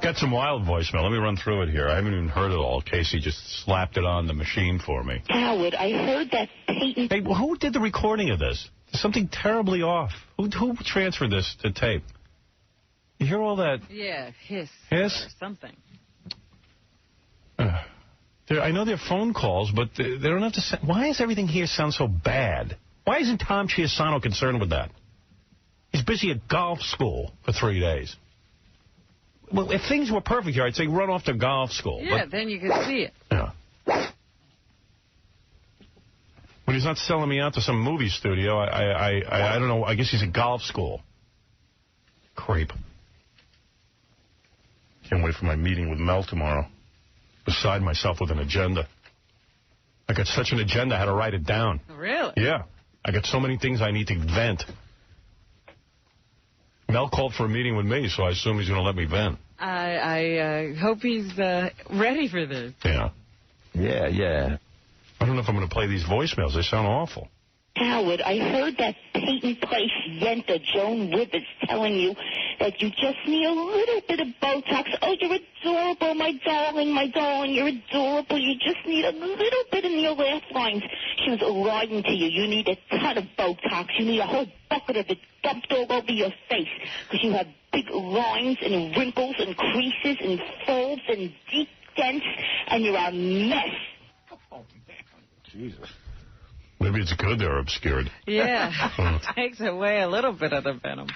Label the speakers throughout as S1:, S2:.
S1: Got some wild voicemail. Let me run through it here. I haven't even heard it all. Casey just slapped it on the machine for me.
S2: Howard, I heard that Peyton...
S1: Hey, who did the recording of this? There's something terribly off. Who transferred this to tape? You hear all that?
S3: Yeah, hiss.
S1: Hiss?
S3: Or something.
S1: I know they're phone calls, but they don't have to... Why does everything here sound so bad? Why isn't Tom Chiasano concerned with that? He's busy at golf school for 3 days. Well, if things were perfect here, I'd say run off to golf school.
S3: Yeah, then you could see it.
S1: Yeah. When he's not selling me out to some movie studio, I don't know. I guess he's at golf school. Creep. Can't wait for my meeting with Mel tomorrow. Beside myself with an agenda. I got such an agenda, I had to write it down.
S3: Really?
S1: Yeah. I got so many things I need to vent. Mel called for a meeting with me, so I assume he's going to let me vent.
S3: I hope he's ready for this.
S1: Yeah. Yeah. I don't know if I'm going to play these voicemails. They sound awful.
S2: Howard, I heard that Peyton Place Yenta, Joan Rivers, telling you that you just need a little bit of Botox. Oh, you're adorable, my darling, you're adorable. You just need a little bit in your laugh lines. She was lying to you. You need a ton of Botox. You need a whole bucket of it dumped all over your face because you have big lines and wrinkles and creases and folds and deep dents, and you're a mess.
S4: Oh, man. Jesus.
S1: Maybe it's good they're obscured.
S3: Yeah. Takes away a little bit of the venom.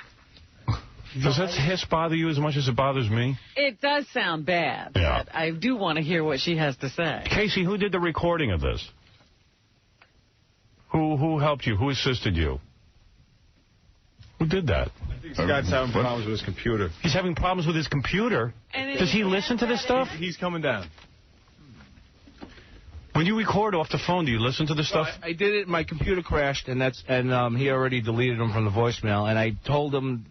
S1: Does that hiss bother you as much as it bothers me?
S3: It does sound bad.
S1: Yeah.
S3: But I do want to hear what she has to say.
S1: Casey, who did the recording of this? Who helped you? Who assisted you? Who did that?
S4: He's got having problems with his computer.
S1: He's having problems with his computer? Does he listen to this stuff?
S4: He's coming down.
S1: When you record off the phone, do you listen to the stuff?
S5: I did it. My computer crashed, and he already deleted them from the voicemail. And I told him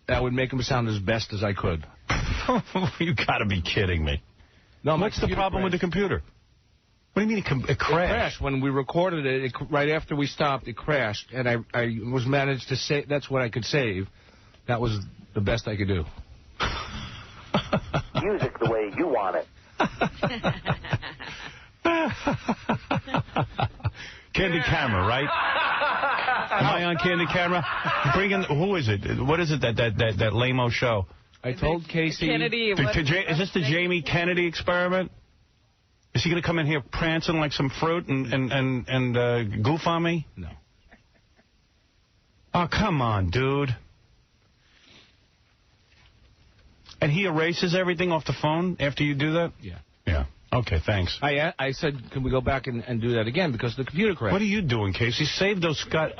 S5: that would make him sound as best as I could.
S1: You got to be kidding me.
S5: No,
S1: what's the problem with the computer? What do you mean it crashed?
S5: It crashed. When we recorded it, right after we stopped, it crashed, and I was managed to save. That's what I could save. That was the best I could do.
S6: Music the way you want it.
S1: Candid Camera, right? Am I on Candid Camera? Bring in, who is it? What is it, that lame-o show?
S5: I told Casey.
S3: Kennedy.
S1: Is this the Jamie Kennedy experiment? Is he going to come in here prancing like some fruit and goof on me?
S5: No.
S1: Oh, come on, dude. And he erases everything off the phone after you do that?
S5: Yeah.
S1: Yeah. Okay, thanks.
S5: I said, can we go back and do that again because the computer crashed.
S1: What are you doing, Casey? Save those Scott.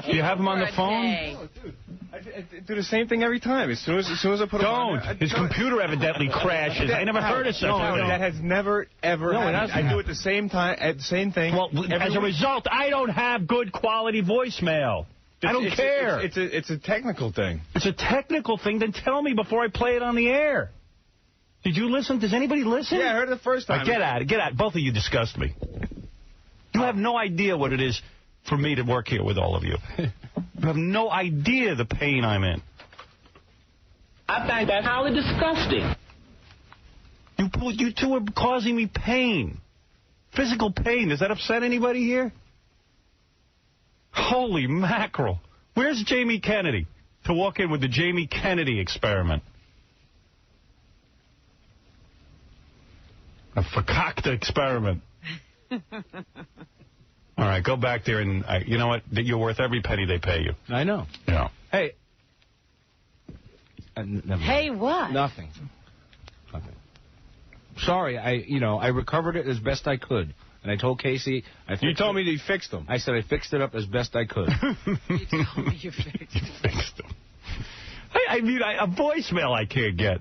S1: Do you have him on the phone?
S4: Oh, dude. I do the same thing every time. As soon as I put it on.
S1: Don't. His computer evidently crashes. I never heard of such a thing.
S4: That has never, ever happened. I do it the same time, at the same thing.
S1: Well, as a result, I don't have good quality voicemail. I don't care.
S4: It's a technical thing.
S1: It's a technical thing? Then tell me before I play it on the air. Did you listen? Does anybody listen?
S4: Yeah, I heard it the first time.
S1: Get out. Both of you disgust me. You have no idea what it is for me to work here with all of you. You have no idea the pain I'm in.
S6: I find that highly disgusting.
S1: You two are causing me pain. Physical pain. Does that upset anybody here? Holy mackerel. Where's Jamie Kennedy to walk in with the Jamie Kennedy experiment? A fakakta experiment. All right, go back there and, you know what? You're worth every penny they pay you.
S5: I know.
S1: Yeah.
S5: Hey.
S3: Hey, what?
S5: Nothing. Sorry, I recovered it as best I could. And I told Casey...
S4: You told me that you fixed them.
S5: I said I fixed it up as best I could.
S3: You told me you fixed them.
S1: You fixed them. I mean, a voicemail I can't get.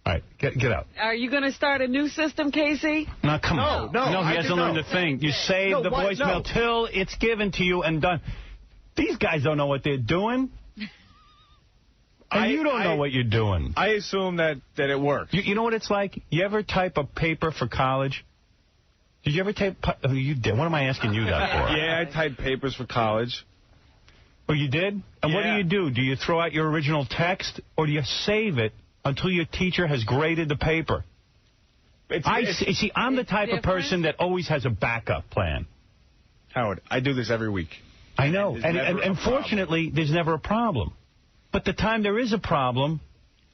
S1: All right, get out.
S3: Are you going to start a new system, Casey?
S1: No, come on. No, he hasn't learned a thing. You save the voicemail till it's given to you and done. These guys don't know what they're doing. And you don't know what you're doing.
S4: I assume that it works.
S1: You know what it's like? You ever type a paper for college? Did you ever type... Oh, you did. What am I asking you that for?
S4: Yeah, I typed papers for college.
S1: Oh, you did? And what do? Do you throw out your original text, or do you save it until your teacher has graded the paper. See, I'm the type of person that always has a backup plan.
S4: Howard, I do this every week.
S1: I know. And fortunately, there's never a problem. But the time there is a problem,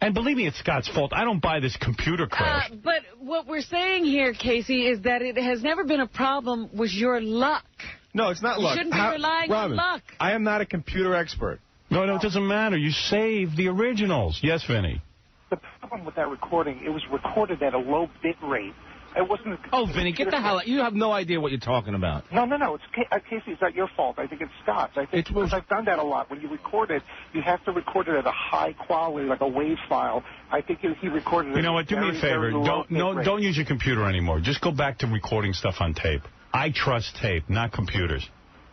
S1: and believe me, it's Scott's fault. I don't buy this computer crash.
S3: But what we're saying here, Casey, is that it has never been a problem with your luck.
S4: No, it's not luck.
S3: You shouldn't be relying on luck.
S4: I am not a computer expert.
S1: No, it doesn't matter. You saved the originals. Yes, Vinny.
S7: The problem with that recording, it was recorded at a low bit rate. It wasn't.
S5: Oh, Vinny, get the hell out. You have no idea what you're talking about.
S7: No. It's Casey, it's not your fault. I think it's Scott's. I think because I've done that a lot. When you record it, you have to record it at a high quality, like a WAV file. I think he recorded it.
S1: You know what? Do me a favor. Don't use your computer anymore. Just go back to recording stuff on tape. I trust tape, not computers.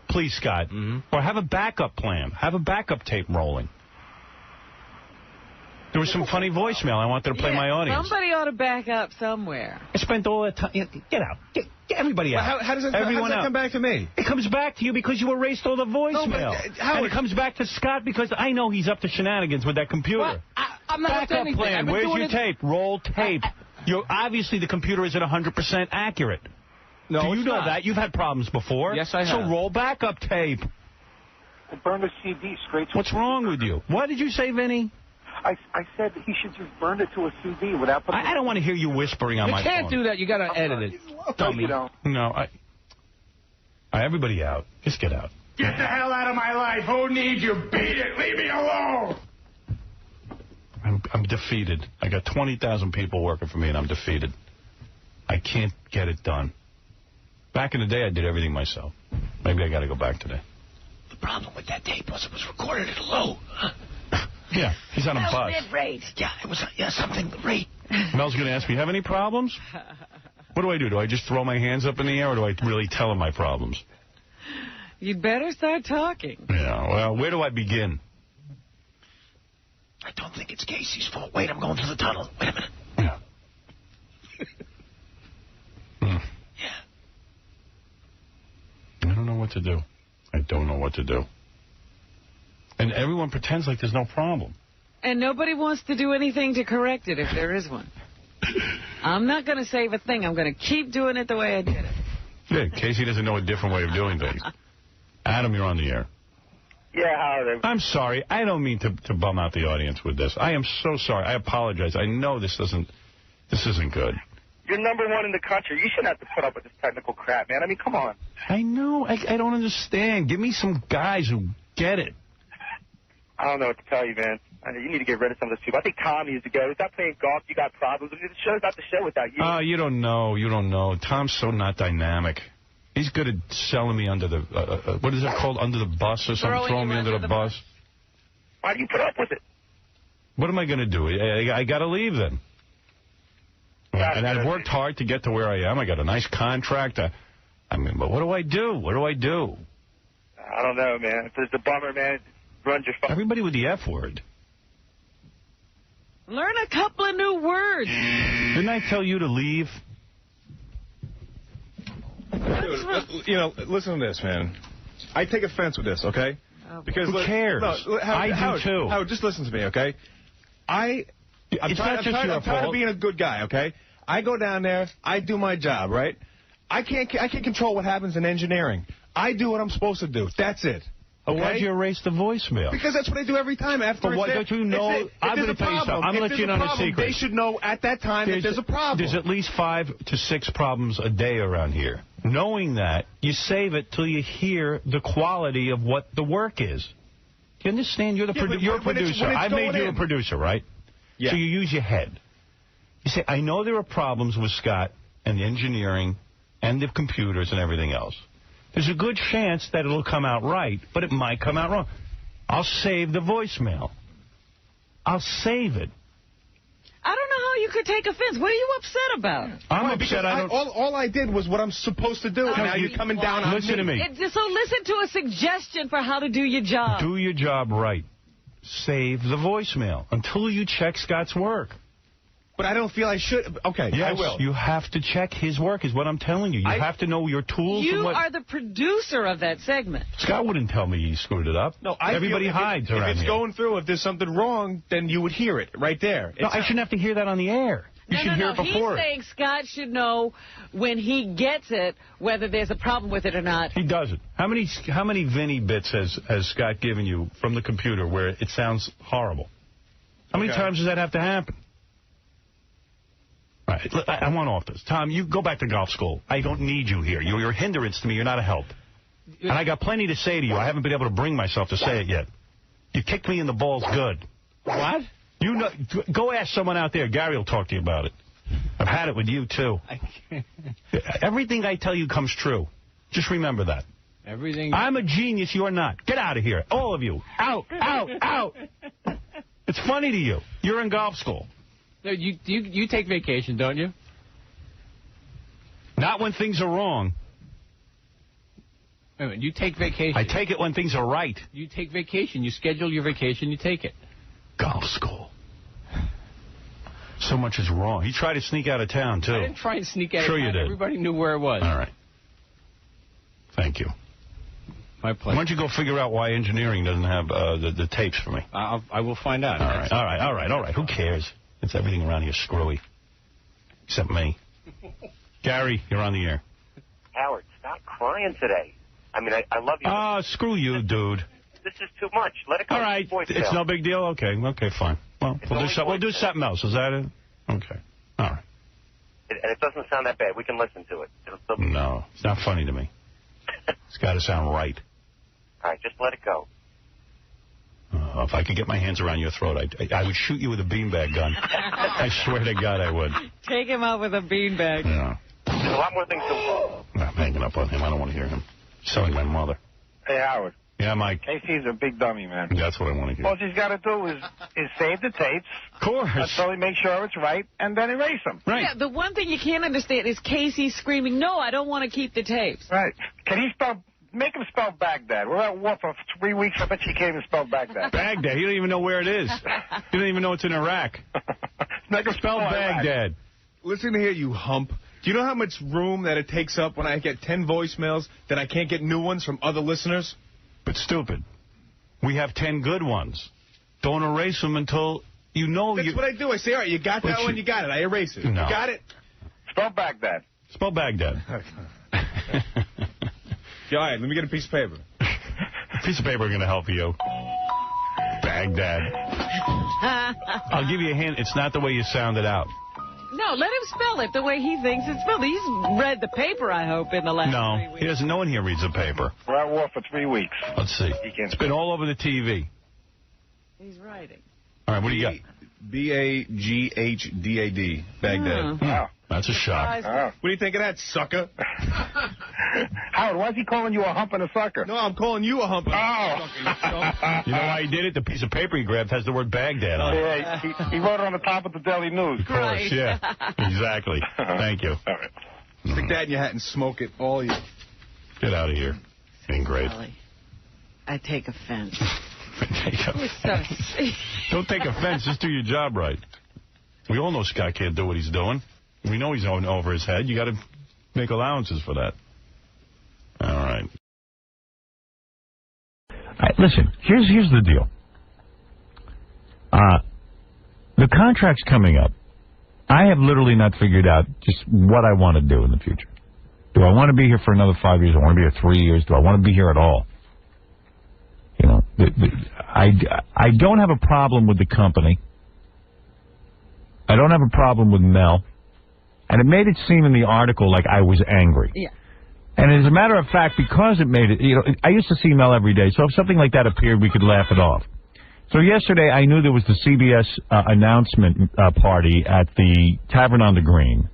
S1: Please, Scott. Or have a backup plan. Have a backup tape rolling. There was some funny voicemail. I wanted to play my audience.
S3: Somebody ought to back up somewhere.
S1: I spent all that time. Get out. Get everybody out.
S4: How does it come back to me?
S1: It comes back to you because you erased all the voicemail. And it comes back to Scott because I know he's up to shenanigans with that computer.
S5: Well, I'm not up to anything.
S1: Plan. Where's your tape? Roll tape. Obviously, the computer isn't 100% accurate.
S5: No,
S1: Do you know that? You've had problems before.
S5: Yes, I have.
S1: So roll backup tape.
S7: Burn the CD straight to
S1: What's wrong with you? What did you say, Vinny?
S7: I said he should just burn it to a CD without putting
S1: I don't want to hear you whispering on my phone.
S5: You can't do that. You got to edit it.
S7: Dummy.
S1: No, everybody out. Just get out.
S8: Get the hell out of my life. Who needs you? Beat it. Leave me alone.
S1: I'm defeated. I got 20,000 people working for me, and I'm defeated. I can't get it done. Back in the day, I did everything myself. Maybe I got to go back today.
S8: The problem with that tape was it was recorded at a low.
S1: Yeah, he's on a bus.
S8: Rate. Yeah, it was something rate.
S1: Mel's going to ask me, have any problems? What do I do? Do I just throw my hands up in the air, or do I really tell him my problems?
S3: You'd better start talking.
S1: Yeah, well, where do I begin?
S8: I don't think it's Casey's fault. Wait, I'm going through the tunnel. Wait a minute.
S1: Yeah.
S8: Yeah.
S1: I don't know what to do. I don't know what to do. And everyone pretends like there's no problem.
S3: And nobody wants to do anything to correct it if there is one. I'm not going to save a thing. I'm going to keep doing it the way I did it.
S1: Yeah, Casey doesn't know a different way of doing things. Adam, you're on the air.
S7: Yeah, Howard.
S1: I'm sorry. I don't mean to bum out the audience with this. I am so sorry. I apologize. I know this isn't good.
S7: You're #1 in the country. You shouldn't have to put up with this technical crap, man. I mean, come on.
S1: I know. I don't understand. Give me some guys who get it.
S7: I don't know what to tell you, man. You need to get rid of some of those people. I think Tom needs to go. He's not playing golf. You got problems. The show's not the show without you.
S1: You don't know. You don't know. Tom's so not dynamic. He's good at selling me under the, what is it called, under the bus or something? Throwing me under the bus.
S7: Why do you put up with it?
S1: What am I going to do? I got to leave then. And I've worked hard to get to where I am. I got a nice contract. But what do I do? What do I do?
S7: I don't know, man. If there's a bummer, man, runs your phone.
S1: Everybody with the F word.
S3: Learn a couple of new words.
S1: Didn't I tell you to leave?
S4: Dude, listen to this, man. I take offense with this, okay? Because
S1: who cares? I do too.
S4: Howard, just listen to me, okay? I'm tired of being a good guy, okay? I go down there, I do my job, right? I can't control what happens in engineering. I do what I'm supposed to do. That's it. Okay?
S1: Why'd you erase the voicemail?
S4: Because that's what I do every time. After
S1: why don't you know? I'm going to tell you something. I'm going to let you know a secret.
S4: They should know at that time that there's a problem.
S1: There's at least 5 to 6 problems a day around here. Knowing that, you save it till you hear the quality of what the work is. Do you understand? You're a producer. I made you a producer, right? Yeah. So you use your head. You say, I know there are problems with Scott and the engineering and the computers and everything else. There's a good chance that it'll come out right, but it might come out wrong. I'll save the voicemail. I'll save it.
S3: I don't know how you could take offense. What are you upset about?
S1: I'm upset.
S4: All I did was what I'm supposed to do, and now you're coming down on me.
S1: Listen to me.
S3: So listen to a suggestion for how to do your job.
S1: Do your job right. Save the voicemail until you check Scott's work.
S4: But I don't feel I should. Okay,
S1: yes,
S4: I will.
S1: You have to check his work, is what I'm telling you. You have to know your tools.
S3: You
S1: and what...
S3: are the producer of that segment.
S1: Scott wouldn't tell me he screwed it up.
S4: No,
S1: everybody hides around here.
S4: If it's going through, if there's something wrong, then you would hear it right there.
S1: No, I shouldn't have to hear that on the air. You should hear it before.
S3: He's saying Scott should know when he gets it whether there's a problem with it or not.
S1: He doesn't. How many Vinny bits has Scott given you from the computer where it sounds horrible? How many times does that have to happen? All right, look, I want off this. Tom, you go back to golf school. I don't need you here. You're a hindrance to me. You're not a help. And I got plenty to say to you. I haven't been able to bring myself to say it yet. You kicked me in the balls good.
S5: What?
S1: You know, go ask someone out there. Gary will talk to you about it. I've had it with you, too. Everything I tell you comes true. Just remember that.
S5: Everything.
S1: I'm a genius. You're not. Get out of here. All of you. Out, out, out. It's funny to you. You're in golf school.
S5: No, you take vacation, don't you?
S1: Not when things are wrong.
S5: Wait a minute, you take vacation.
S1: I take it when things are right.
S5: You take vacation. You schedule your vacation. You take it.
S1: Golf school. So much is wrong. He tried to sneak out of town, too.
S5: I didn't try and sneak out of town.
S1: Sure you did.
S5: Everybody knew where it was.
S1: All right. Thank you.
S5: My pleasure.
S1: Why don't you go figure out why engineering doesn't have the tapes for me?
S5: I will find out.
S1: All right. Who cares? It's everything around here screwy. Except me. Gary, you're on the air.
S9: Howard, stop crying today. I mean, I love you.
S1: Screw you, dude.
S9: This is too much. Let it go.
S1: All right. It's no big deal? Okay, fine. Well, we'll do something else. Is that it? Okay. All right.
S9: And it doesn't sound that bad. We can listen to it.
S1: No, it's not funny to me. It's got to sound right.
S9: All right, just let it go.
S1: If I could get my hands around your throat, I would shoot you with a beanbag gun. I swear to God I would.
S3: Take him out with a beanbag.
S1: Yeah.
S9: There's a lot more things to...
S1: I'm hanging up on him. I don't want to hear him. Selling my mother.
S7: Hey, Howard.
S1: Yeah, Mike.
S7: Casey's a big dummy, man.
S1: That's what I want to hear.
S7: All she's got to do is save the tapes.
S1: Of course.
S7: Until he makes sure it's right, and then erase them.
S1: Right.
S3: Yeah, the one thing you can't understand is Casey screaming, no, I don't want to keep the tapes.
S7: Right. Can he spell... Make him spell Baghdad. We're at war for 3 weeks. I bet you can't even spell Baghdad.
S1: Baghdad? You don't even know where it is. You don't even know it's in Iraq.
S7: Make him
S1: spell Baghdad.
S4: Listen here, you hump. Do you know how much room that it takes up when I get 10 voicemails that I can't get new ones from other listeners?
S1: But stupid. We have 10 good ones. Don't erase them until you know
S4: That's what I do. I say, all right, you got that one, you got it. I erase it.
S1: No.
S4: You got it?
S7: Spell Baghdad.
S1: Spell Baghdad.
S4: Yeah, all right, let me get a piece of paper.
S1: A piece of paper is going to help you. Baghdad. I'll give you a hint. It's not the way you sound it out.
S3: No, let him spell it the way he thinks it's spelled. He's read the paper, I hope, in the last 3 weeks.
S1: He doesn't. No one here reads the paper.
S7: We're at war for 3 weeks.
S1: Let's see. It's been all over the TV.
S3: He's writing.
S1: All right, what do you got?
S4: B-A-G-H-D-A-D. Baghdad.
S7: Wow.
S1: That's a shock.
S7: What
S4: do you think of that, sucker?
S7: Howard, why is he calling you a hump and a sucker?
S4: No, I'm calling you a hump and a sucker.
S1: You know why he did it? The piece of paper he grabbed has the word Baghdad on it.
S7: Yeah, he wrote it on the top of the Daily News.
S1: Of course, yeah. Exactly. Thank you.
S7: All right.
S4: Stick that in your hat and smoke it all you.
S1: Get out of here. Ain't great.
S3: I take offense.
S1: Don't take offense. Just do your job right. We all know Scott can't do what he's doing. We know he's going over his head. You got to make allowances for that. All right. Listen, here's the deal. The contract's coming up. I have literally not figured out just what I want to do in the future. Do I want to be here for another 5 years? Do I want to be here 3 years? Do I want to be here at all? You know, I don't have a problem with the company. I don't have a problem with Mel. And it made it seem in the article like I was angry.
S3: Yeah.
S1: And as a matter of fact, because it made it, I used to see Mel every day, so if something like that appeared, we could laugh it off. So yesterday, I knew there was the CBS announcement party at the Tavern on the Green,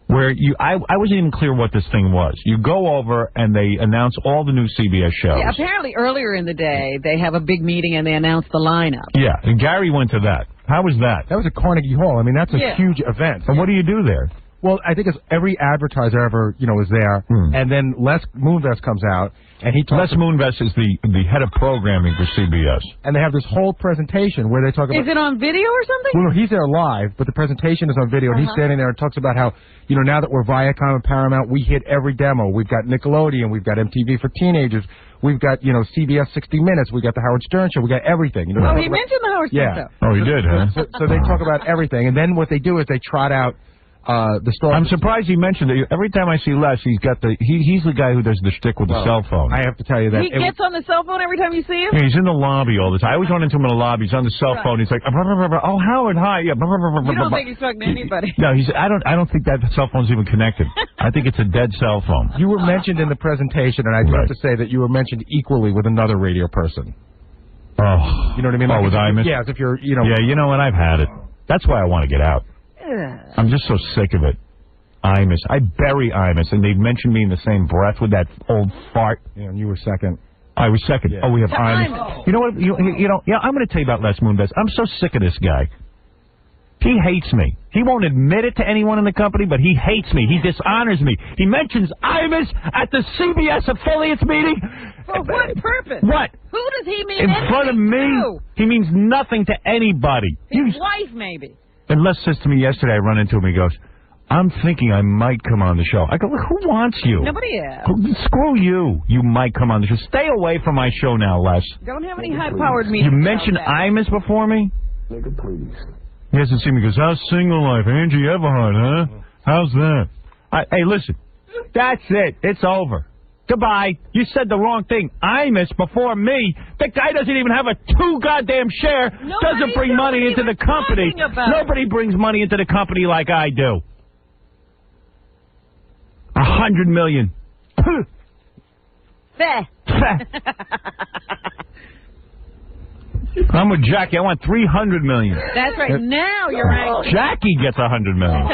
S1: where I wasn't even clear what this thing was. You go over and they announce all the new CBS shows.
S3: Yeah, apparently earlier in the day, they have a big meeting and they announce the lineup.
S1: Yeah, and Gary went to that. How was that?
S10: That was at Carnegie Hall. I mean, that's a huge event.
S1: And what do you do there?
S10: Well, I think it's every advertiser ever, is there, and then Les Moonves comes out, and he talks.
S11: Les Moonves is the head of programming for CBS.
S10: And they have this whole presentation where they talk about...
S3: Is it on video or something?
S10: Well, no, he's there live, but the presentation is on video, and he's standing there and talks about how, now that we're Viacom and Paramount, we hit every demo. We've got Nickelodeon, we've got MTV for teenagers, we've got, CBS 60 Minutes, we got the Howard Stern Show, we got everything.
S3: He mentioned the Howard Stern Show.
S11: Oh, he did, huh?
S10: So they talk about everything, and then what they do is they trot out the story.
S11: I'm surprised he mentioned it. Every time I see Les, he's got he's the guy who does the shtick with the cell phone.
S10: I have to tell you that.
S3: He gets on the cell phone every time you see him?
S11: Yeah, he's in the lobby all the time. I always run into him in the lobby. He's on the cell phone. He's like, oh, Howard, hi. Yeah.
S3: You don't think he's talking to anybody?
S11: No, I don't think that cell phone's even connected. I think it's a dead cell phone.
S10: You were mentioned in the presentation, and I do have to say that you were mentioned equally with another radio person.
S11: Oh.
S10: You know what I mean?
S11: With Imus?
S10: Yeah, as if you're,
S11: Yeah, you know what? I've had it. That's why I want to get out. I'm just so sick of it. Imus. I bury Imus, and they mentioned me in the same breath with that old fart.
S10: Yeah, and you were second.
S11: I was second. Yeah. Oh, we have Imus. You know what? I'm going to tell you about Les Moonves. I'm so sick of this guy. He hates me. He won't admit it to anyone in the company, but he hates me. He dishonors me. He mentions Imus at the CBS affiliates meeting.
S3: For what purpose?
S11: What?
S3: Who does he mean
S11: in front of me?
S3: To?
S11: He means nothing to anybody.
S3: His wife, maybe.
S11: And Les says to me yesterday, I run into him, he goes, I'm thinking I might come on the show. I go, who wants you?
S3: Nobody else.
S11: Screw you. You might come on the show. Stay away from my show now, Les.
S3: Don't have any high-powered meetings.
S11: You mentioned Imus before me?
S12: Nigga, please.
S11: He hasn't seen me. He goes, how's single life? Angie Everhart, huh? How's that? Hey, listen. That's it. It's over. Goodbye. You said the wrong thing. Imus before me. The guy doesn't even have a 2 goddamn share. Doesn't bring money into the company. Nobody brings money into the company like I do. 100 million. I'm with Jackie. I want 300 million.
S3: That's right. Now you're angry.
S11: Jackie gets 100 million.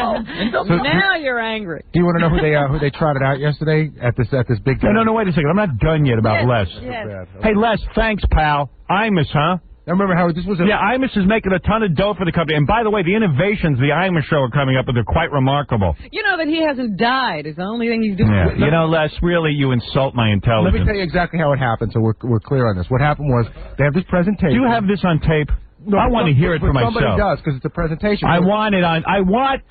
S3: Now you're angry.
S10: Do you want to know who they trotted out yesterday at this big?
S11: No. Wait a second. I'm not done yet about Les.
S3: Yes.
S11: Hey, Les. Thanks, pal. Imus, huh?
S10: Now remember how this was a...
S11: Yeah, Imus is making a ton of dough for the company. And by the way, the innovations the Imus show are coming up, and they're quite remarkable.
S3: You know that he hasn't died is the only thing he's doing.
S11: Yeah. You know, Les, really, you insult my intelligence.
S10: Let me tell you exactly how it happened so we're clear on this. What happened was they have this presentation.
S11: Do you have this on tape? No, I want to hear it for myself.
S10: Somebody does, because it's a presentation.
S11: I want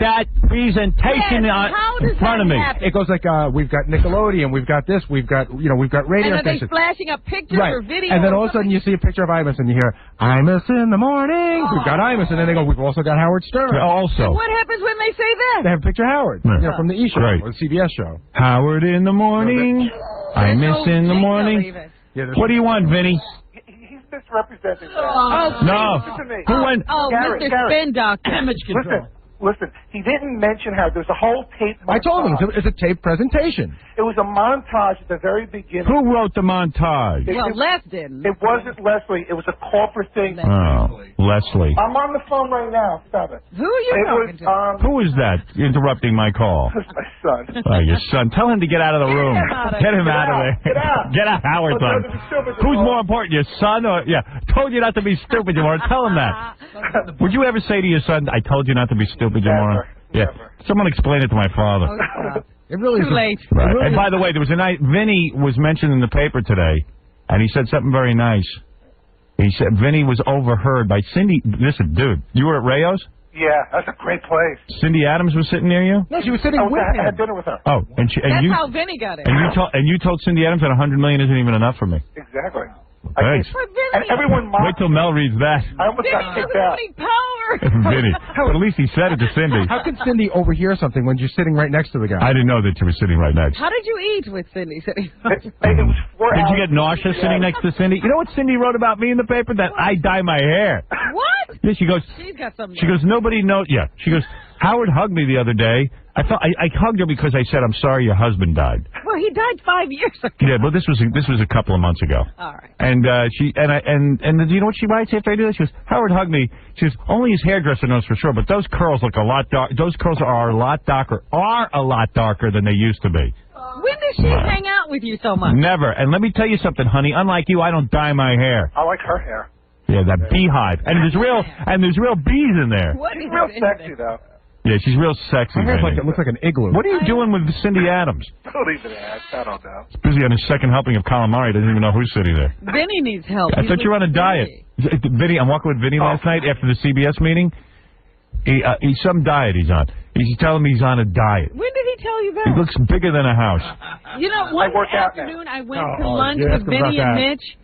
S11: that presentation in front of me.
S10: It goes like, we've got Nickelodeon, we've got this, we've got radio
S3: stations. And are they flashing up pictures or videos?
S10: And then all of a sudden you see a picture of Imus and you hear, Imus in the morning. We've got Imus. And then they go, we've also got Howard Stern.
S11: Also.
S3: And what happens when they say that?
S10: They have a picture of Howard, from the E! Show or the CBS show.
S11: Howard in the morning. Imus in the morning. What do you want, Vinny?
S7: Misrepresenting that.
S11: No.
S7: Listen to me.
S11: Who went?
S3: Mr. Spin Doctor.
S7: Image control. Listen, he didn't mention how there's a whole tape montage.
S10: I told him it's a tape presentation.
S7: It was a montage at the very beginning.
S11: Who wrote the montage?
S3: Les didn't.
S7: It wasn't Leslie. It was a corporate thing.
S11: Oh, Leslie.
S7: I'm on the phone right now. Stop it.
S3: Who are you talking to?
S11: Who is that interrupting my call?
S7: It's my son.
S11: Oh, your son. Tell him to get out of the room. Get him out of there.
S7: Get out.
S11: Get out, Howard, son. Who's more important, your son or... Yeah, told you not to be stupid, Jamora. Tell him that. Would you ever say to your son, I told you not to be stupid, Jamora? Yeah. Someone explain it to my father.
S10: It really is
S3: too late.
S11: Right. And by the way, there was a night Vinny was mentioned in the paper today, and he said something very nice. He said Vinny was overheard by Cindy. Listen, dude, you were at Rayo's?
S7: Yeah, that's a great place.
S11: Cindy Adams was sitting near you?
S10: No, she was sitting with him.
S7: I had dinner with her.
S11: Oh, and
S3: that's how Vinny got it.
S11: And you told Cindy Adams that 100 million isn't even enough for me.
S7: Exactly.
S11: Thanks.
S7: And everyone mocked.
S11: Wait till Mel reads that.
S7: I almost got kicked out.
S11: Vinny. But at least he said it to Cindy.
S10: How can Cindy overhear something when you're sitting right next to the guy?
S11: I didn't know that you were sitting right next.
S3: How did you eat with Cindy sitting?
S7: It was 4
S11: Did
S7: hours.
S11: you get nauseous sitting next to Cindy? You know what Cindy wrote about me in the paper? That I dye my hair.
S3: What?
S11: Yeah, she goes.
S3: She's got something.
S11: She goes. Nobody knows. Yeah. She goes. Howard hugged me the other day. I hugged her because I said I'm sorry your husband died.
S3: Well, he died 5 years ago.
S11: Yeah, but this was a couple of months ago.
S3: All right.
S11: And do you know what she writes after I do this? She goes, Howard hugged me. She goes, only his hairdresser knows for sure, but those curls look a lot dark. Those curls are a lot darker than they used to be.
S3: When does she hang out with you so much?
S11: Never. And let me tell you something, honey. Unlike you, I don't dye my hair.
S7: I like her hair.
S11: Yeah, that beehive. And there's real bees in there.
S3: What is
S7: real sexy though.
S11: Yeah, she's real sexy.
S10: Her hair's it looks like an igloo.
S11: What are you doing with Cindy Adams?
S7: Don't even ask. I don't know.
S11: He's busy on his second helping of calamari. Doesn't even know who's sitting there.
S3: Vinny needs help.
S11: I thought you were on a diet. Vinny, I'm walking with Vinny last night after the CBS meeting. He's some diet he's on. He's telling me he's on a diet.
S3: When did he tell you that?
S11: He looks bigger than a house.
S3: You know, one afternoon I went to lunch with Vinny and Mitch.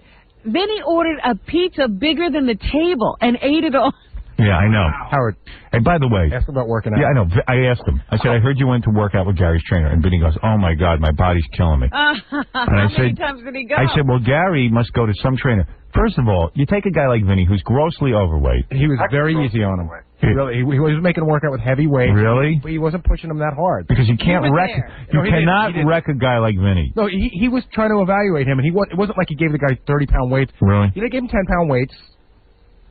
S3: Vinny ordered a pizza bigger than the table and ate it all.
S11: Yeah, I know.
S10: Howard.
S11: Hey, by the way.
S10: Ask him about working out.
S11: Yeah, I know. I asked him. I said, I heard you went to work out with Gary's trainer. And Vinny goes, oh, my God, my body's killing me.
S3: How many times did he go?
S11: I said, well, Gary must go to some trainer. First of all, you take a guy like Vinny who's grossly overweight.
S10: He was very easy on him. He was making him work out with heavy weights.
S11: Really?
S10: But he wasn't pushing him that hard.
S11: Because you can't wreck. You cannot wreck a guy like Vinny.
S10: No, he was trying to evaluate him, and it wasn't like he gave the guy 30-pound weights.
S11: Really?
S10: He gave him 10-pound weights.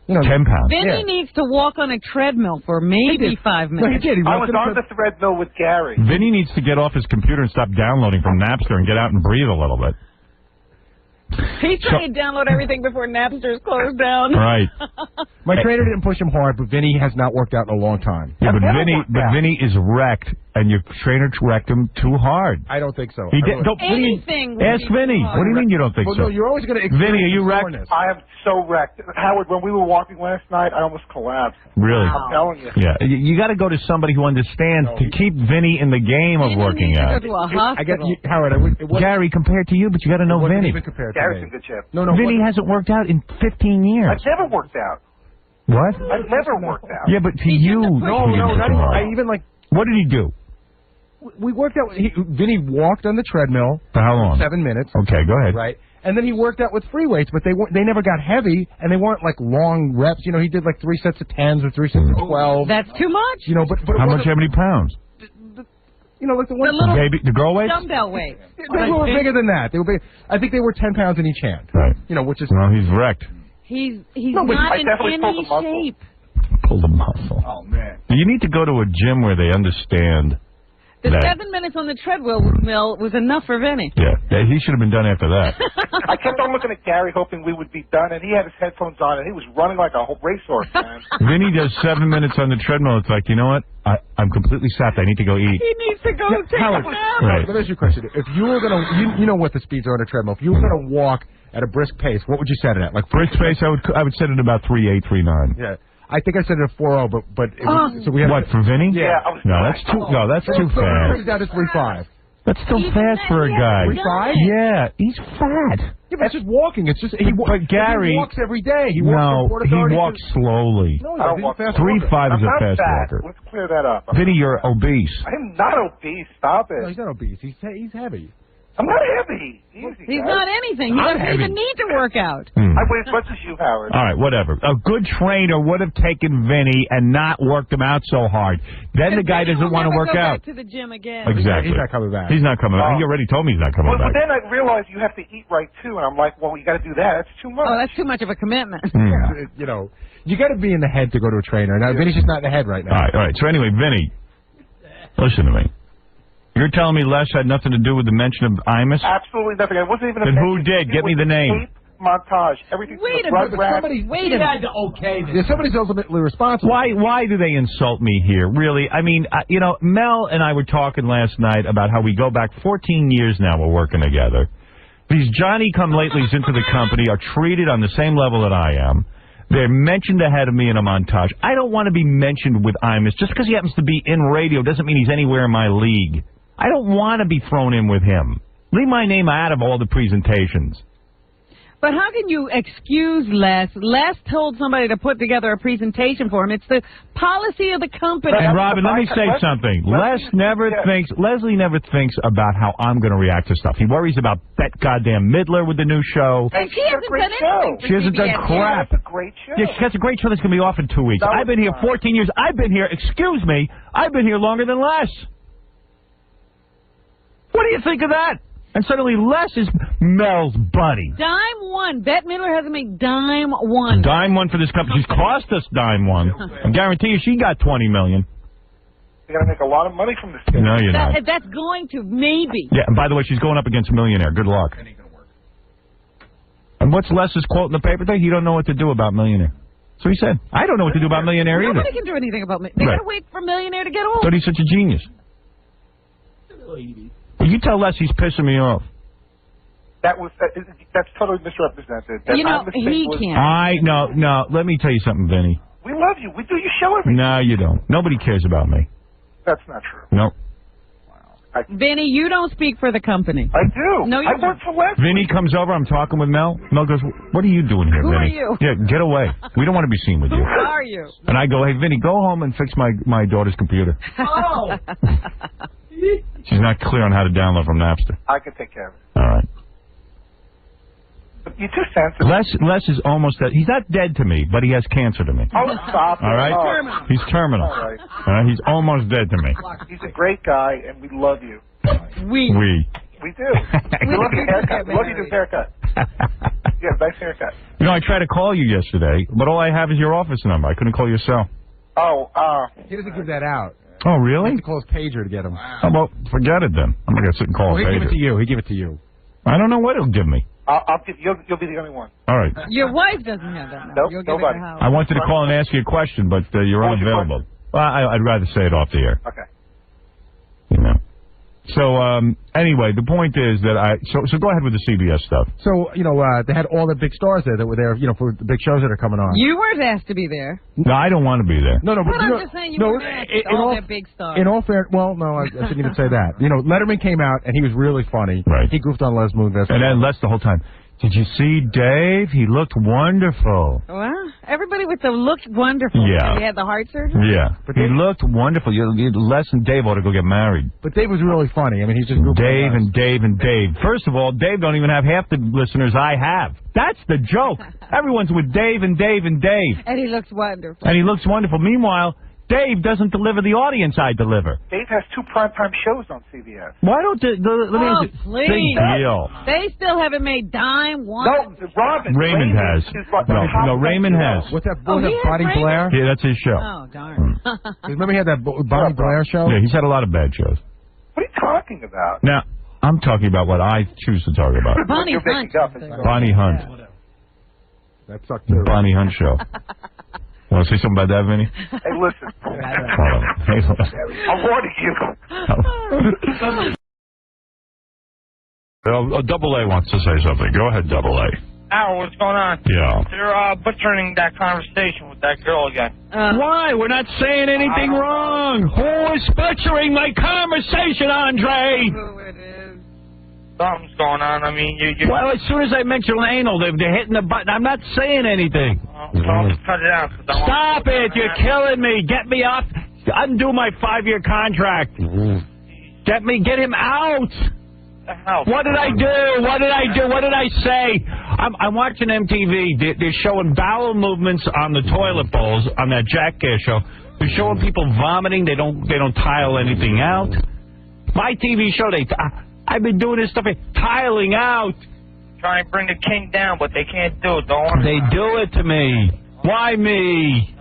S11: 10 pounds.
S3: Vinny needs to walk on a treadmill for maybe 5 minutes.
S10: No, he did.
S7: I was on the treadmill with Gary.
S11: Vinny needs to get off his computer and stop downloading from Napster and get out and breathe a little bit.
S3: He's trying to download everything before Napster's closed down.
S11: Right.
S10: My trainer didn't push him hard, but Vinny has not worked out in a long time.
S11: Yeah, but Vinny is wrecked, and your trainer wrecked him too hard.
S10: I don't think so.
S11: He did.
S3: Anything.
S11: Ask Vinny. What do you mean you don't think so?
S10: No, you're always going to.
S11: Vinny, are you wrecked?
S7: I am so wrecked. Howard, when we were walking last night, I almost collapsed.
S11: Really?
S7: I'm telling you.
S11: Yeah. You got to go to somebody who understands to keep Vinny in the game of working out.
S3: Go to a hospital.
S10: I get you, Howard.
S11: Gary, compared to you, but you got to know Vinny.
S7: Gary's in good shape.
S10: No,
S11: Vinny hasn't worked out in 15 years.
S7: I've never worked out.
S11: What?
S7: I've never worked out.
S11: Yeah, but to you.
S10: No, not even. I even like.
S11: What did he do?
S10: We worked out. Vinny walked on the treadmill.
S11: For how long?
S10: 7 minutes.
S11: Okay, go ahead.
S10: Right. And then he worked out with free weights, but they never got heavy, and they weren't like long reps. You know, he did like 3 sets of 10s or 3 sets of 12.
S3: That's too much.
S10: You know, but
S11: how many pounds?
S10: You know, like
S3: the little
S11: the girl weights?
S3: Dumbbell weights.
S10: They were bigger than that. They were big. I think they were 10 pounds in each hand.
S11: Right.
S10: You know, which is.
S11: Well, he's wrecked.
S3: He's not in any shape.
S11: Pulled a muscle.
S7: Oh, man.
S11: You need to go to a gym where they understand.
S3: The 7 minutes on the treadmill was enough for Vinny.
S11: Yeah, he should have been done after that.
S7: I kept on looking at Gary, hoping we would be done, and he had his headphones on, and he was running like a whole racehorse, man.
S11: Vinny does 7 minutes on the treadmill. It's like, you know what? I'm completely sapped. I need to go eat.
S3: He needs to go take a nap.
S11: Right.
S10: Let me ask you a question. If you were going to, you know what the speeds are on a treadmill. If you were going to walk at a brisk pace, what would you set it at? Like
S11: brisk pace, I would set it about 3.8, 3.9.
S10: Yeah. I think I said it at 4.0, but so we have
S11: what for Vinny?
S10: Yeah.
S11: That's too fast.
S10: Down to 3.5.
S11: That's still fast for a guy.
S10: 3.5?
S11: Yeah, he's fat.
S10: Yeah, but it's just walking. It's just
S11: but Gary
S10: he walks every day. He
S11: walks slowly.
S10: No,
S7: I don't walk
S11: 3.5 is a fast walker.
S7: Let's clear that up.
S11: Vinny, you're obese.
S7: I'm not obese. Stop it.
S10: No, he's not obese. He's heavy.
S7: I'm not heavy. Easy,
S3: He's
S7: guys.
S3: not anything. He doesn't even need to work out.
S7: I weigh as much as you, Howard.
S11: All right, whatever. A good trainer would have taken Vinny and not worked him out so hard. Then the guy doesn't want to work out.
S3: Back to the gym again.
S11: Exactly.
S10: He's not coming back.
S11: He's not coming back. He already told me he's not coming back.
S7: But then I realized you have to eat right, too, and I'm like, well, you got to do that. That's too much.
S3: Oh, that's too much of a commitment.
S10: You know, you got to be in the head to go to a trainer. Now, Vinny's just not in the head right now.
S11: All right. So anyway, Vinny, listen to me. You're telling me Les had nothing to do with the mention of Imus?
S7: Absolutely nothing. It wasn't even a
S11: Then who did? Get me the name.
S7: Montage. Everything.
S3: Wait a minute.
S10: Wait a minute. Okay. Somebody's ultimately responsible.
S11: Why do they insult me here? Really? I mean, you know, Mel and I were talking last night about how we go back 14 years now. We're working together. These Johnny-come-latelys into the company are treated on the same level that I am. They're mentioned ahead of me in a montage. I don't want to be mentioned with Imus. Just because he happens to be in radio doesn't mean he's anywhere in my league. I don't want to be thrown in with him. Leave my name out of all the presentations.
S3: But how can you excuse Les? Les told somebody to put together a presentation for him. It's the policy of the company.
S11: And Robin, let me say something. Leslie never thinks about how I'm going to react to stuff. He worries about that goddamn Midler with the new show.
S3: And she hasn't done anything.
S11: She hasn't done crap.
S7: That's a great show.
S11: Yeah, she has a great show that's going to be off in 2 weeks. I've been here 14 years. I've been here, excuse me, I've been here longer than Les. What do you think of that? And suddenly Les is Mel's buddy.
S3: Dime one. Bette Midler hasn't made dime one.
S11: Dime one for this company. She's cost us dime one. I guarantee you she got $20 million.
S7: You're going to make a lot of money from this thing.
S11: No, you're not.
S3: That's going to, maybe.
S11: Yeah, and by the way, she's going up against a millionaire. Good luck. And what's Les's quote in the paper thing? He don't know what to do about millionaire. So he said, I don't know what to do about Millionaire either.
S3: Nobody can do anything about me. They got to wait for Millionaire to get old.
S11: But he's such a genius. You tell Les he's pissing me off.
S7: That's totally misrepresented.
S3: You know, he can't.
S11: No, let me tell you something, Vinny.
S7: We love you. We do your show every day.
S11: No, you don't. Nobody cares about me.
S7: That's not true.
S11: No.
S3: Vinny, you don't speak for the company.
S7: I do.
S3: No, you
S7: I work for Leslie.
S11: Vinny comes over, I'm talking with Mel. Mel goes, what are you doing here,
S3: Who
S11: Vinny?
S3: are you?
S11: Yeah, get away. We don't want to be seen with you.
S3: Who are you?
S11: And I go, hey, Vinny, go home and fix my daughter's computer.
S3: Oh.
S11: She's not clear on how to download from Napster.
S7: I can take care of it.
S11: All right.
S7: You're too sensitive.
S11: Les is almost dead. He's not dead to me, but he has cancer to me.
S7: Oh, stop.
S11: All right?
S7: Oh.
S11: He's terminal.
S7: All right.
S11: All right? He's almost dead to me.
S7: He's a great guy, and we love you.
S3: We
S7: do. We love your haircut. We love your haircut. Yeah, nice haircut.
S11: You know, I tried to call you yesterday, but all I have is your office number. I couldn't call your cell.
S7: Oh,
S10: he doesn't give that out.
S11: Oh, really?
S10: You have to call his pager to get him.
S11: Oh, well, forget it then. I'm not going to sit and call a
S10: He'll
S11: pager.
S10: give it to you. He'll give it to you.
S11: I don't know what he'll give me.
S7: You'll be the only one.
S11: All right.
S3: Your wife doesn't have that number.
S7: Nope,
S3: You'll give
S7: nobody.
S3: it to Howard.
S11: I wanted to call and ask you a question, but you're unavailable. Well, I'd rather say it off the air.
S7: Okay.
S11: You know. So, anyway, the point is that so go ahead with the CBS stuff.
S10: So, you know, they had all the big stars there that were there, you know, for the big shows that are coming on.
S3: You weren't asked to be there.
S11: No, I don't want to be there.
S10: No, but
S3: Well, I'm just saying you weren't asked all their big stars.
S10: In all fairness, well, no, I shouldn't even say that. You know, Letterman came out, and he was really funny.
S11: Right.
S10: He goofed on Les Moon.
S11: And then Les the whole time, did you see Dave? He looked wonderful.
S3: Well, everybody with the looked wonderful.
S11: Yeah.
S3: He had the heart surgery?
S11: Yeah. But he looked wonderful. Les and Dave ought to go get married.
S10: But Dave was really funny. I mean, he's just
S11: Dave and Dave and Dave. First of all, Dave don't even have half the listeners I have. That's the joke. Everyone's with Dave and Dave and Dave.
S3: And he looks wonderful.
S11: And he looks wonderful. Meanwhile, Dave doesn't deliver the audience I deliver.
S7: Dave has 2 primetime shows on CBS.
S11: Why don't let me
S3: please.
S11: Big deal.
S3: They still haven't made dime one.
S7: No,
S11: Raymond has. No, Raymond has.
S10: What's that? Bonnie Blair?
S11: Yeah, that's his show.
S3: Oh, darn.
S10: Remember he had that Bonnie Blair show?
S11: Yeah, he's had a lot of bad shows.
S7: What are you talking about?
S11: Now, I'm talking about what I choose to talk about.
S3: Bonnie Hunt.
S11: Bonnie Hunt.
S10: That sucked too.
S11: Bonnie Hunt show. Want to say something about that, Vinny?
S7: Hey, listen.
S11: I'm
S7: warning you.
S11: Double A wants to say something. Go ahead, Double A.
S12: Howard, what's going on?
S11: Yeah.
S12: They're butchering that conversation with that girl again.
S11: Why? We're not saying anything wrong. Who is butchering my conversation, Andre?
S12: Who it is. Something's going on. I mean, you.
S11: Well, as soon as I mention anal, they're hitting the button. I'm not saying anything.
S12: I'll just cut it out.
S11: Stop it. You're killing me. Get me off. Undo my 5-year contract. Get him out. What did I do? What did I do? What did I say? I'm watching MTV. They're showing bowel movements on the toilet bowls on that Jackass show. They're showing people vomiting. They don't tile anything out. My TV show, I've been doing this stuff, tiling out.
S12: Trying to bring the king down, but they can't do it. Don't worry.
S11: They do it to me. Why me?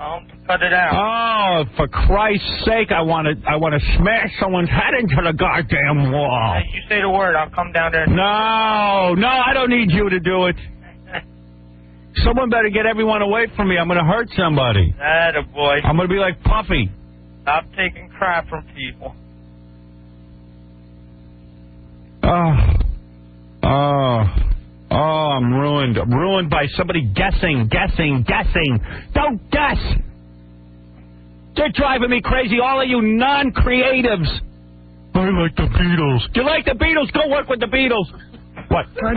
S12: Cut it out.
S11: Oh, for Christ's sake, I want to smash someone's head into the goddamn wall.
S12: Hey, you say the word, I'll come down there.
S11: No, I don't need you to do it. Someone better get everyone away from me. I'm going to hurt somebody.
S12: Attaboy.
S11: I'm going to be like Puffy.
S12: Stop taking crap from people.
S11: Oh, I'm ruined. I'm ruined by somebody guessing. Don't guess. They're driving me crazy, all of you non-creatives. I like the Beatles. You like the Beatles? Go work with the Beatles. What?
S10: Go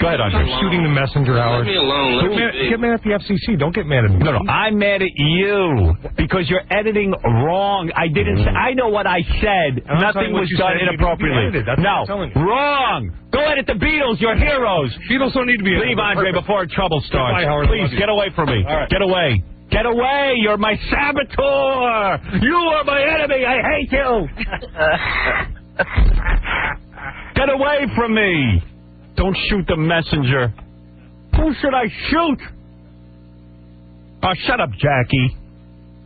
S10: ahead,
S11: Andre.
S10: Shooting the messenger, Howard.
S9: Leave me alone.
S10: Get mad at the FCC. Don't get mad at me.
S11: No, I'm mad at you because you're editing wrong. I didn't say. I know what I said. Nothing was done inappropriately. No, wrong. Go edit the Beatles. You're heroes.
S10: Beatles don't need to be edited.
S11: Leave, Andre, before trouble starts.
S10: Goodbye, Howard.
S11: Please, get away from me.
S10: All right.
S11: Get away. Get away. You're my saboteur. You are my enemy. I hate you. Get away from me. Don't shoot the messenger. Who should I shoot? Oh, shut up, Jackie.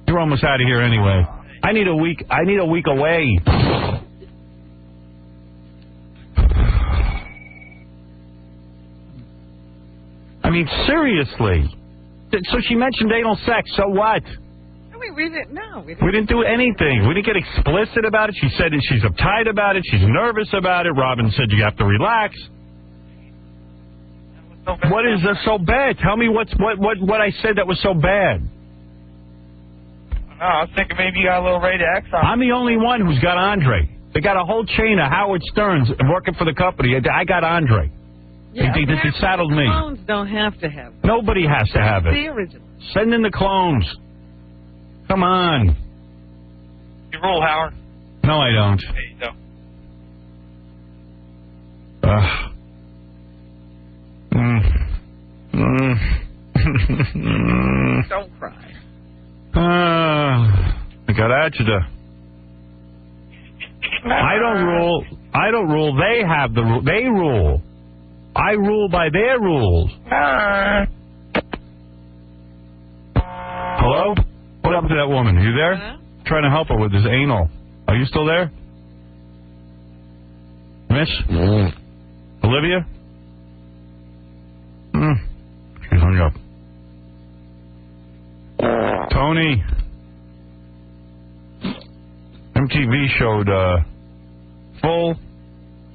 S11: You're almost out of here anyway. I need a week away. I mean, seriously. So she mentioned anal sex. So what?
S3: We didn't. No,
S11: we didn't do anything. We didn't get explicit about it. She said that she's uptight about it. She's nervous about it. Robin said you have to relax. What is so bad? Tell me what I said that was so bad.
S12: No, I was thinking maybe you got a little rated X on.
S11: I'm the only one who's got Andre. They got a whole chain of Howard Sterns working for the company. I got Andre.
S3: Yeah,
S11: they saddled me.
S3: Clones don't have to have it.
S11: Nobody has to have it.
S3: The original.
S11: Send in the clones. Come on.
S12: You rule, Howard.
S11: No, I don't.
S12: There you go.
S3: Don't cry.
S11: I got agita. I don't rule. They have the rule. They rule. I rule by their rules. Hello? What happened to that woman? Are you there? Trying to help her with this anal. Are you still there? Miss? Olivia? She hung up. Tony? MTV showed full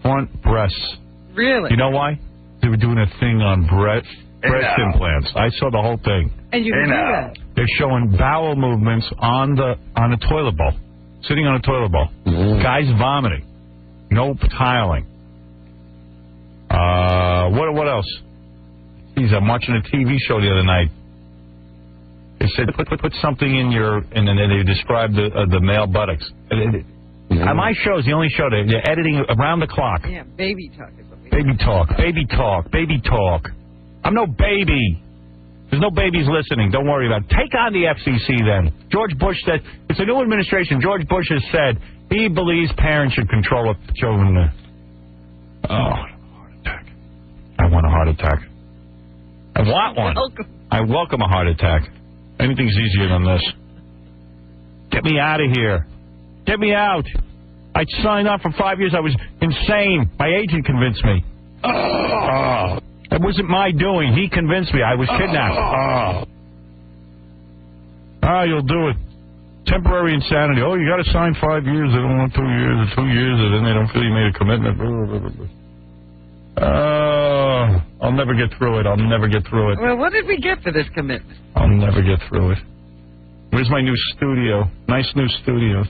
S11: front breasts.
S3: Really?
S11: You know why? They were doing a thing on breast implants. I saw the whole thing.
S3: And you can do that.
S11: They're showing bowel movements on a toilet bowl, sitting on a toilet bowl. Guys vomiting, no tiling. What else? Geez, I'm watching a TV show the other night. They said put something in your, and then they described the male buttocks. My show's the only show they're editing around the clock.
S3: Yeah, baby talk.
S11: Baby talk. I'm no baby. There's no babies listening. Don't worry about it. Take on the FCC then. George Bush said, it's a new administration. George Bush has said he believes parents should control what children. Heart attack. I want a heart attack. I want one. I welcome a heart attack. Anything's easier than this. Get me out of here. Get me out. I signed up for 5 years. I was insane. My agent convinced me. It wasn't my doing. He convinced me. I was kidnapped. You'll do it. Temporary insanity. Oh, you got to sign 5 years. They don't want 2 years or 2 years, and then they don't feel you made a commitment. I'll never get through it.
S3: Well, what did we get for this commitment?
S11: I'll never get through it. Where's my new studio? Nice new studio.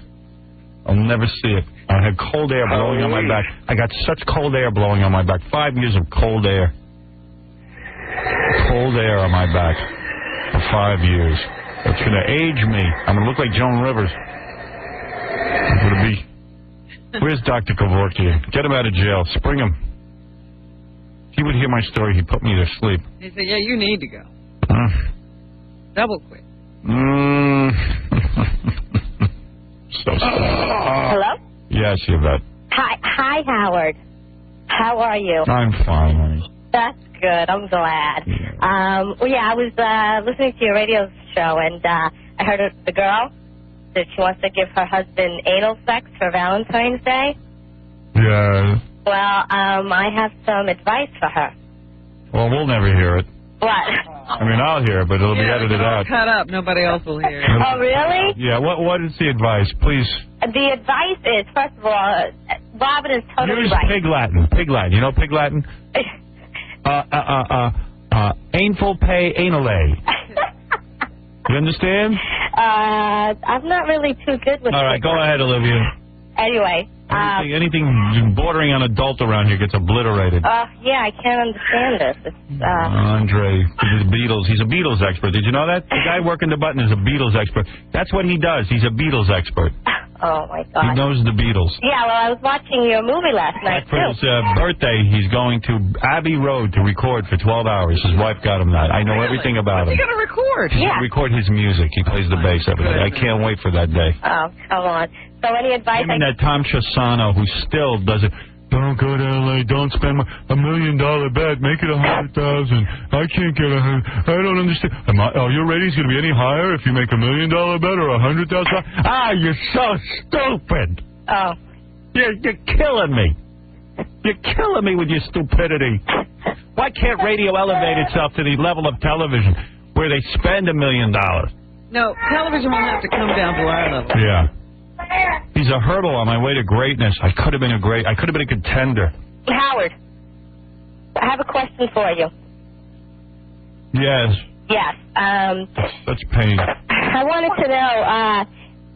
S11: I'll never see it. I had cold air blowing on my back. I got such cold air blowing on my back. 5 years of cold air. Cold air on my back for 5 years. It's going to age me. I'm going to look like Joan Rivers. I'm going to be... Where's Dr. Kevorkian? Get him out of jail. Spring him. If he would hear my story, he'd put me to sleep.
S3: He said, yeah, you need to go. Double quit.
S11: So
S2: Hello?
S11: Yes, Yvette.
S2: Hi, Howard. How are you?
S11: I'm fine, honey.
S2: That's good. I'm glad. I was listening to your radio show, and I heard the girl that she wants to give her husband anal sex for Valentine's Day.
S11: Yeah.
S2: Well, I have some advice for her.
S11: Well, we'll never hear it.
S2: What?
S11: I mean, I'll hear it, but it'll be edited out.
S3: Cut up. Nobody else will hear it.
S2: Oh, really?
S11: Yeah. What is the advice, please?
S2: The advice is, first of all, Robin is totally
S11: use
S2: right.
S11: Pig Latin. Pig Latin. You know Pig Latin? Ainful pay anale. You understand?
S2: I'm not really too good with.
S11: All right, go ahead, Olivia.
S2: Anyway.
S11: Anything bordering on adult around here gets obliterated.
S2: Yeah, I can't understand this. It's,
S11: Andre, the Beatles. He's a Beatles expert. Did you know that? The guy working the button is a Beatles expert. That's what he does. He's a Beatles expert.
S2: Oh, my God.
S11: He knows the Beatles.
S2: Yeah, well, I was watching your movie last night,
S11: for his birthday, he's going to Abbey Road to record for 12 hours. His wife got him that. I know everything about him.
S3: What's he going to record?
S11: He's going to record his music. He plays the bass every day. I can't wait for that day.
S2: Oh, come on. So any advice?
S11: I mean, that Tom Chisano who still does it. Don't go to L.A. Don't spend $1 million bet. Make it 100,000. I can't get 100. I don't understand. Your rating's going to be any higher if you make $1 million bet or 100,000? You're so stupid.
S2: Oh.
S11: You're killing me. You're killing me with your stupidity. Why can't radio elevate itself to the level of television? where they spend $1 million.
S3: No, television won't have to come down to our level.
S11: Yeah. He's a hurdle on my way to greatness. I could have been a contender.
S2: Howard, I have a question for you.
S11: Yes.
S2: Yes.
S11: That's pain.
S2: I wanted to know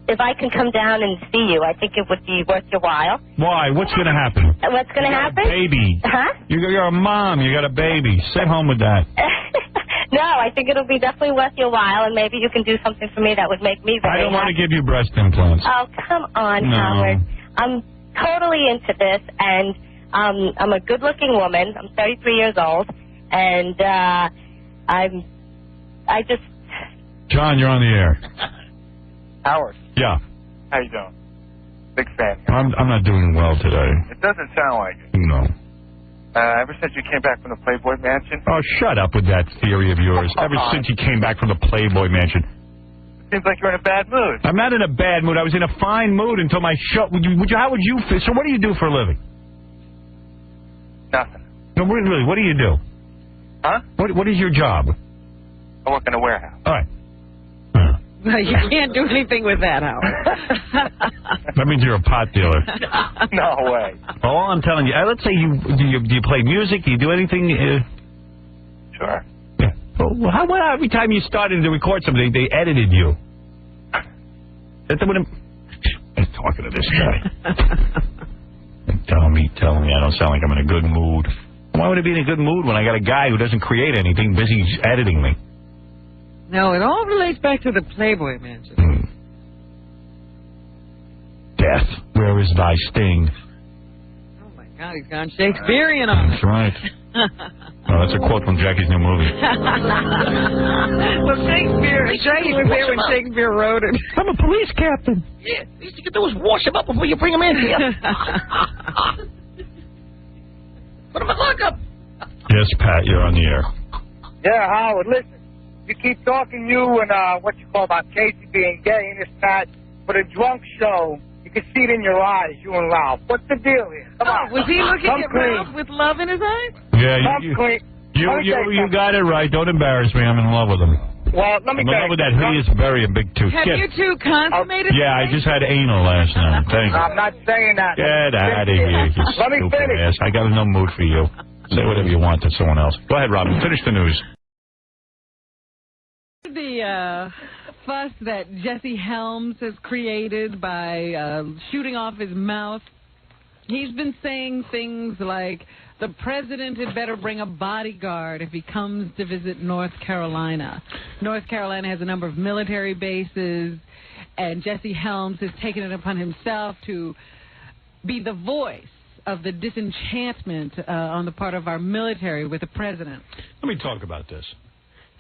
S2: if I can come down and see you. I think it would be worth your while.
S11: Why? What's going to happen?
S2: What's going to happen?
S11: A baby.
S2: Huh?
S11: You're a mom. You got a baby. Sit home with that.
S2: No, I think it'll be definitely worth your while, and maybe you can do something for me that would make me very happy.
S11: I don't want to give you breast implants.
S2: Oh, come on,
S11: No.
S2: Howard. I'm totally into this, and I'm a good-looking woman. I'm 33 years old, and I just...
S11: John, you're on the air.
S12: Howard.
S11: Yeah.
S12: How you doing? Big fan.
S11: I'm not doing well today.
S12: It doesn't sound like it.
S11: No.
S12: Ever since you came back from the Playboy Mansion?
S11: Oh, shut up with that theory of yours. Ever since you came back from the Playboy Mansion.
S12: Seems like you're in a bad mood.
S11: I'm not in a bad mood. I was in a fine mood until my show. How would you feel? So what do you do for a living?
S12: Nothing.
S11: No, really, what do you do?
S12: Huh?
S11: What is your job?
S12: I work in a warehouse.
S11: All right.
S3: You can't do anything with that, Howard.
S11: That means you're a pot dealer.
S12: No way.
S11: Well, all I'm telling you, let's say do you play music? Do you do anything?
S12: Sure.
S11: Yeah. Well, how every time you started to record something, they edited you? I'm talking to this guy. Tell me, I don't sound like I'm in a good mood. Why would I be in a good mood when I got a guy who doesn't create anything busy editing me?
S3: No, it all relates back to the Playboy Mansion.
S11: Death, where is thy sting?
S3: Oh, my God, he's gone Shakespearean on
S11: That's right. Oh, that's a quote from Jackie's new movie.
S3: Well, Shakespeare was there when Shakespeare wrote it.
S11: I'm a police captain.
S6: Yeah, least you can do is wash him up before you bring him in here. Put him in lockup.
S11: Yes, Pat, you're on the air.
S13: Yeah, Howard, listen. You keep talking about Casey being gay and this, that, but a drunk show, you can see it in your eyes, you and Ralph. What's the deal here? Come on.
S3: Was he looking at Ralph with love in his eyes?
S11: Yeah, you got it right. Don't embarrass me. I'm in love with him.
S13: Well, let me
S11: I'm in love with that hideous, very big tooth.
S3: Have you two consummated?
S11: Yeah, I just had anal last night. Thank you.
S13: I'm not saying that.
S11: Get out of here, you
S13: Let me
S11: stupid
S13: finish.
S11: ass. I got no mood for you. Say whatever you want to someone else. Go ahead, Robin. Finish the news.
S3: The fuss that Jesse Helms has created by shooting off his mouth. He's been saying things like the president had better bring a bodyguard if he comes to visit North Carolina. North Carolina has a number of military bases, and Jesse Helms has taken it upon himself to be the voice of the disenchantment on the part of our military with the president.
S1: Let me talk about this.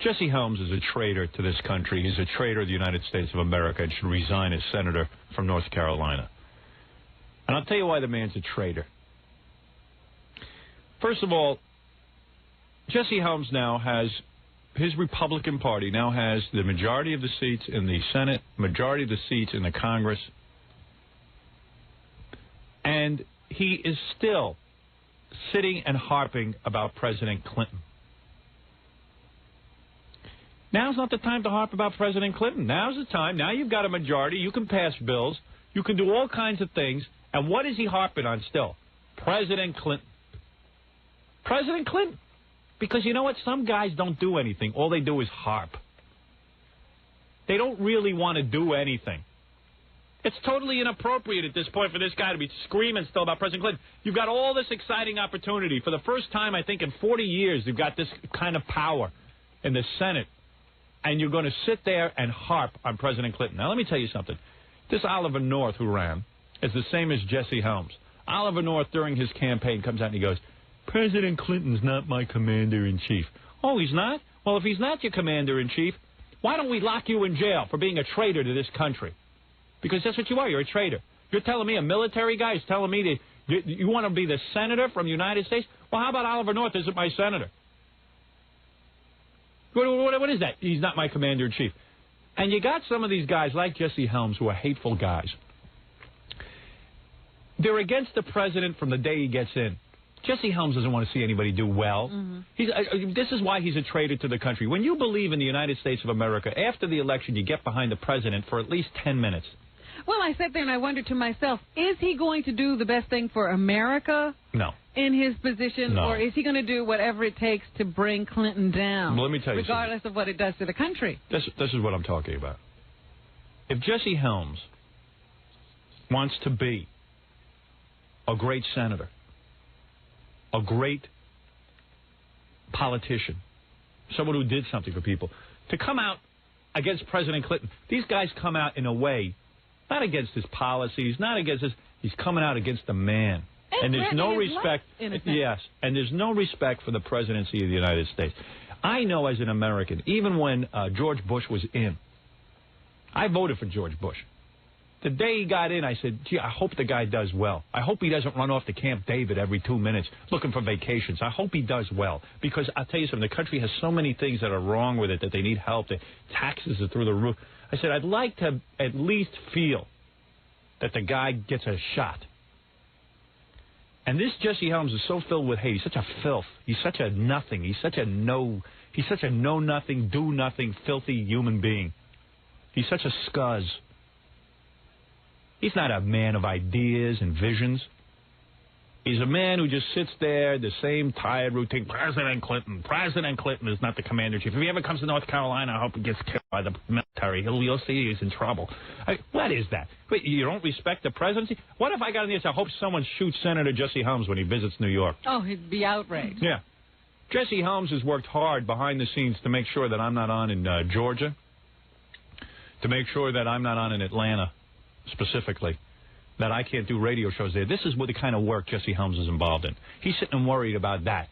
S1: Jesse Helms is a traitor to this country. He's a traitor to the United States of America and should resign as senator from North Carolina. And I'll tell you why the man's a traitor. First of all, Jesse Helms now has, his Republican Party now has the majority of the seats in the Senate, majority of the seats in the Congress, and he is still sitting and harping about President Clinton. Now's not the time to harp about President Clinton. Now's the time. Now you've got a majority. You can pass bills. You can do all kinds of things. And what is he harping on still? President Clinton. President Clinton. Because you know what? Some guys don't do anything. All they do is harp. They don't really want to do anything. It's totally inappropriate at this point for this guy to be screaming still about President Clinton. You've got all this exciting opportunity. For the first time, I think, in 40 years, you've got this kind of power in the Senate. And you're going to sit there and harp on President Clinton. Now, let me tell you something. This Oliver North who ran is the same as Jesse Helms. Oliver North, during his campaign, comes out and he goes, President Clinton's not my commander-in-chief. Oh, he's not? Well, if he's not your commander-in-chief, why don't we lock you in jail for being a traitor to this country? Because that's what you are. You're a traitor. You're telling me, a military guy is telling me that you want to be the senator from the United States? Well, how about Oliver North isn't my senator? What is that? He's not my commander-in-chief. And you got some of these guys like Jesse Helms who are hateful guys. They're against the president from the day he gets in.
S14: Jesse Helms doesn't want to see anybody do well. This is why he's a traitor to the country. When you believe in the United States of America, after the election, you get behind the president for at least 10 minutes.
S3: Well, I sat there and I wondered to myself, is he going to do the best thing for America?
S14: No.
S3: In his position,
S14: No.
S3: or is he going to do whatever it takes to bring Clinton down?
S14: Well, let me tell you
S3: regardless of what it does to the country.
S14: This is what I'm talking about. If Jesse Helms wants to be a great senator, a great politician, someone who did something for people, to come out against President Clinton, these guys come out in a way, not against his policies, not against his, he's coming out against the man. And there's no respect, yes, and there's no respect for the presidency of the United States. I know as an American, even when George Bush was in, I voted for George Bush. The day he got in, I said, gee, I hope the guy does well. I hope he doesn't run off to Camp David every 2 minutes looking for vacations. I hope he does well. Because I'll tell you something, the country has so many things that are wrong with it that they need help. The taxes are through the roof. I said, I'd like to at least feel that the guy gets a shot. And this Jesse Helms is so filled with hate. He's such a filth. He's such a nothing. He's such a know-nothing, do-nothing, filthy human being. He's such a scuzz. He's not a man of ideas and visions. He's a man who just sits there, the same tired routine. President Clinton is not the commander-in-chief. If he ever comes to North Carolina, I hope he gets killed by the military. You'll see he's in trouble. What is that? Wait, you don't respect the presidency? What if I got in this? I hope someone shoots Senator Jesse Helms when he visits New York.
S3: Oh, he'd be outraged.
S14: Yeah. Jesse Helms has worked hard behind the scenes to make sure that I'm not on in Georgia, to make sure that I'm not on in Atlanta, specifically, that I can't do radio shows there. This is what the kind of work Jesse Helms is involved in. He's sitting and worried about that.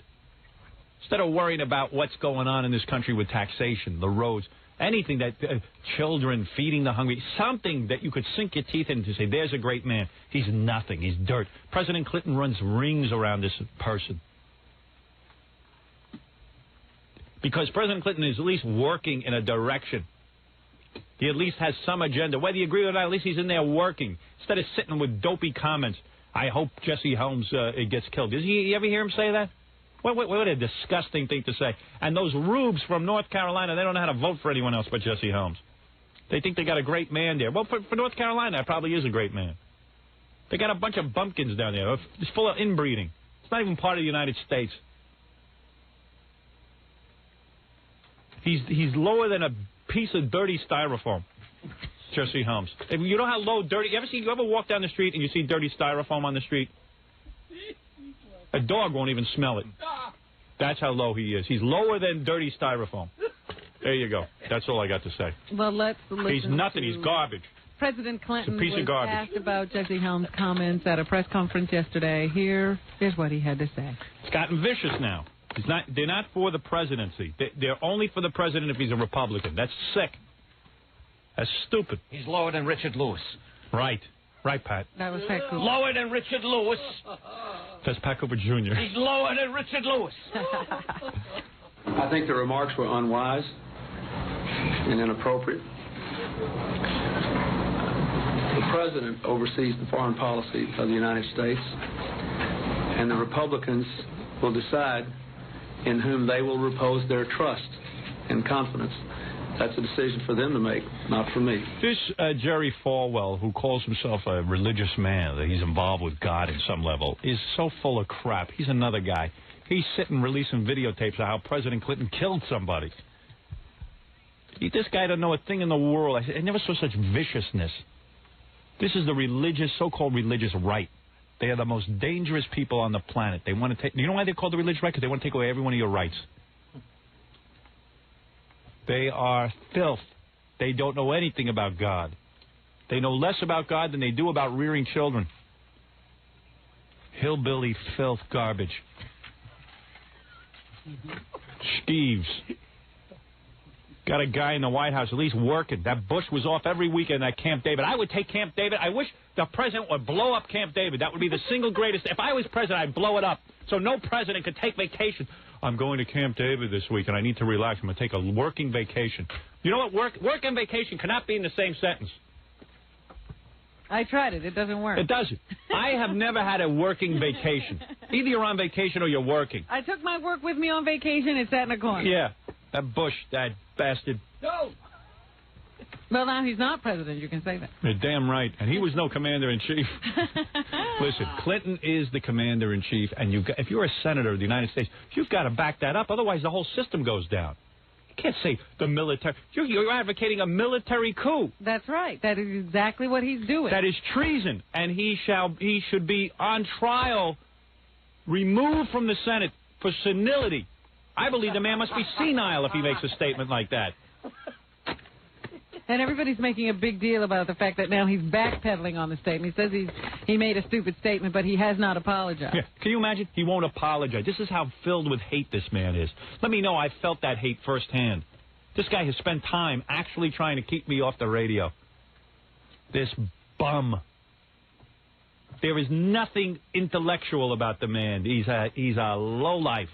S14: Instead of worrying about what's going on in this country with taxation, the roads, anything that children, feeding the hungry, something that you could sink your teeth into to say, there's a great man. He's nothing. He's dirt. President Clinton runs rings around this person. Because President Clinton is at least working in a direction. He at least has some agenda. Whether you agree with it or not, at least he's in there working. Instead of sitting with dopey comments, I hope Jesse Helms gets killed. You ever hear him say that? What a disgusting thing to say. And those rubes from North Carolina, they don't know how to vote for anyone else but Jesse Helms. They think they got a great man there. Well, for North Carolina, it probably is a great man. They got a bunch of bumpkins down there. It's full of inbreeding. It's not even part of the United States. He's lower than a piece of dirty styrofoam, Jesse Helms. And you know how low dirty... You ever walk down the street and you see dirty styrofoam on the street? A dog won't even smell it. That's how low he is. He's lower than dirty styrofoam. There you go. That's all I got to say.
S3: Well, let's listen.
S14: He's nothing. He's garbage.
S3: President Clinton
S14: was
S3: asked about Jesse Helms' comments at a press conference yesterday. Here's what he had to say.
S14: It's gotten vicious now. They're not for the presidency. They're only for the president if he's a Republican. That's sick. That's stupid.
S15: He's lower than Richard Lewis.
S14: Right. Right, Pat.
S3: That was Pat Cooper.
S15: Lower than Richard Lewis.
S14: That's Pat Cooper Jr.
S15: He's lower than Richard Lewis.
S16: I think the remarks were unwise and inappropriate. The president oversees the foreign policy of the United States, and the Republicans will decide in whom they will repose their trust and confidence. That's a decision for them to make, not for me.
S14: This Jerry Falwell, who calls himself a religious man, that he's involved with God in some level, is so full of crap. He's another guy. He's sitting releasing videotapes of how President Clinton killed somebody. This guy doesn't know a thing in the world. I never saw such viciousness. This is the religious, so-called religious right. They are the most dangerous people on the planet. They want to take... You know why they're called the religious right? Because they want to take away every one of your rights. They are filth. They don't know anything about God. They know less about God than they do about rearing children. Hillbilly filth garbage. Steves. Got a guy in the White House at least working. That Bush was off every weekend at Camp David. I would take Camp David. I wish the president would blow up Camp David. That would be the single greatest. If I was president, I'd blow it up. So no president could take vacation. I'm going to Camp David this week, and I need to relax. I'm going to take a working vacation. You know what? Work and vacation cannot be in the same sentence.
S3: I tried it. It doesn't work.
S14: It doesn't. I have never had a working vacation. Either you're on vacation or you're working.
S3: I took my work with me on vacation. It sat in a corner.
S14: Yeah, that Bush, that bastard.
S3: No. Well, now he's not president. You can say that.
S14: You're damn right. And he was no commander-in-chief. Listen, Clinton is the commander-in-chief, and if you're a senator of the United States, you've got to back that up. Otherwise, the whole system goes down. You can't say the military. You're advocating a military coup.
S3: That's right. That is exactly what he's doing.
S14: That is treason, and he should be on trial, removed from the Senate for senility. I believe the man must be senile if he makes a statement like that.
S3: And everybody's making a big deal about the fact that now he's backpedaling on the statement. He says he made a stupid statement, but he has not apologized.
S14: Yeah. Can you imagine? He won't apologize. This is how filled with hate this man is. Let me know I felt that hate firsthand. This guy has spent time actually trying to keep me off the radio. This bum. There is nothing intellectual about the man. He's a lowlife.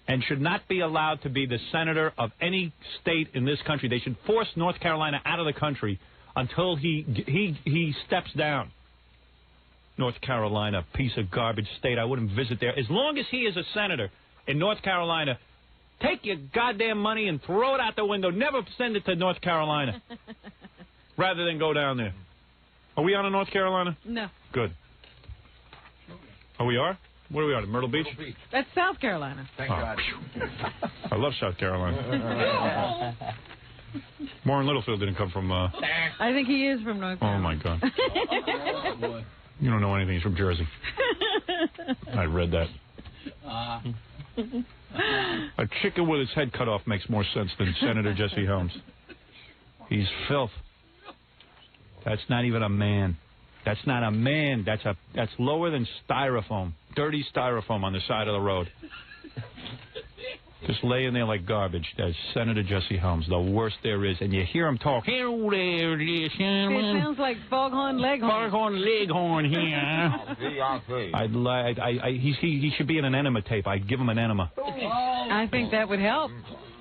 S14: And should not be allowed to be the senator of any state in this country. They should force North Carolina out of the country until he steps down. North Carolina, piece of garbage state. I wouldn't visit there. As long as he is a senator in North Carolina, take your goddamn money and throw it out the window. Never send it to North Carolina rather than go down there. Are we on in North Carolina?
S3: No.
S14: Good. Oh, we are? Where are we on? Myrtle Beach?
S3: That's South Carolina.
S14: Thank God. I love South Carolina. Warren Littlefield didn't come from...
S3: I think he is from North Carolina.
S14: Oh, my God. You don't know anything. He's from Jersey. I read that. A chicken with his head cut off makes more sense than Senator Jesse Helms. He's filth. That's not even a man. That's not a man. That's lower than styrofoam. Dirty styrofoam on the side of the road. Just laying there like garbage. That's Senator Jesse Helms, the worst there is. And you hear him talk. Hello there,
S3: it sounds like Foghorn Leghorn.
S14: Foghorn Leghorn here. He should be in an enema tape. I'd give him an enema.
S3: I think that would help.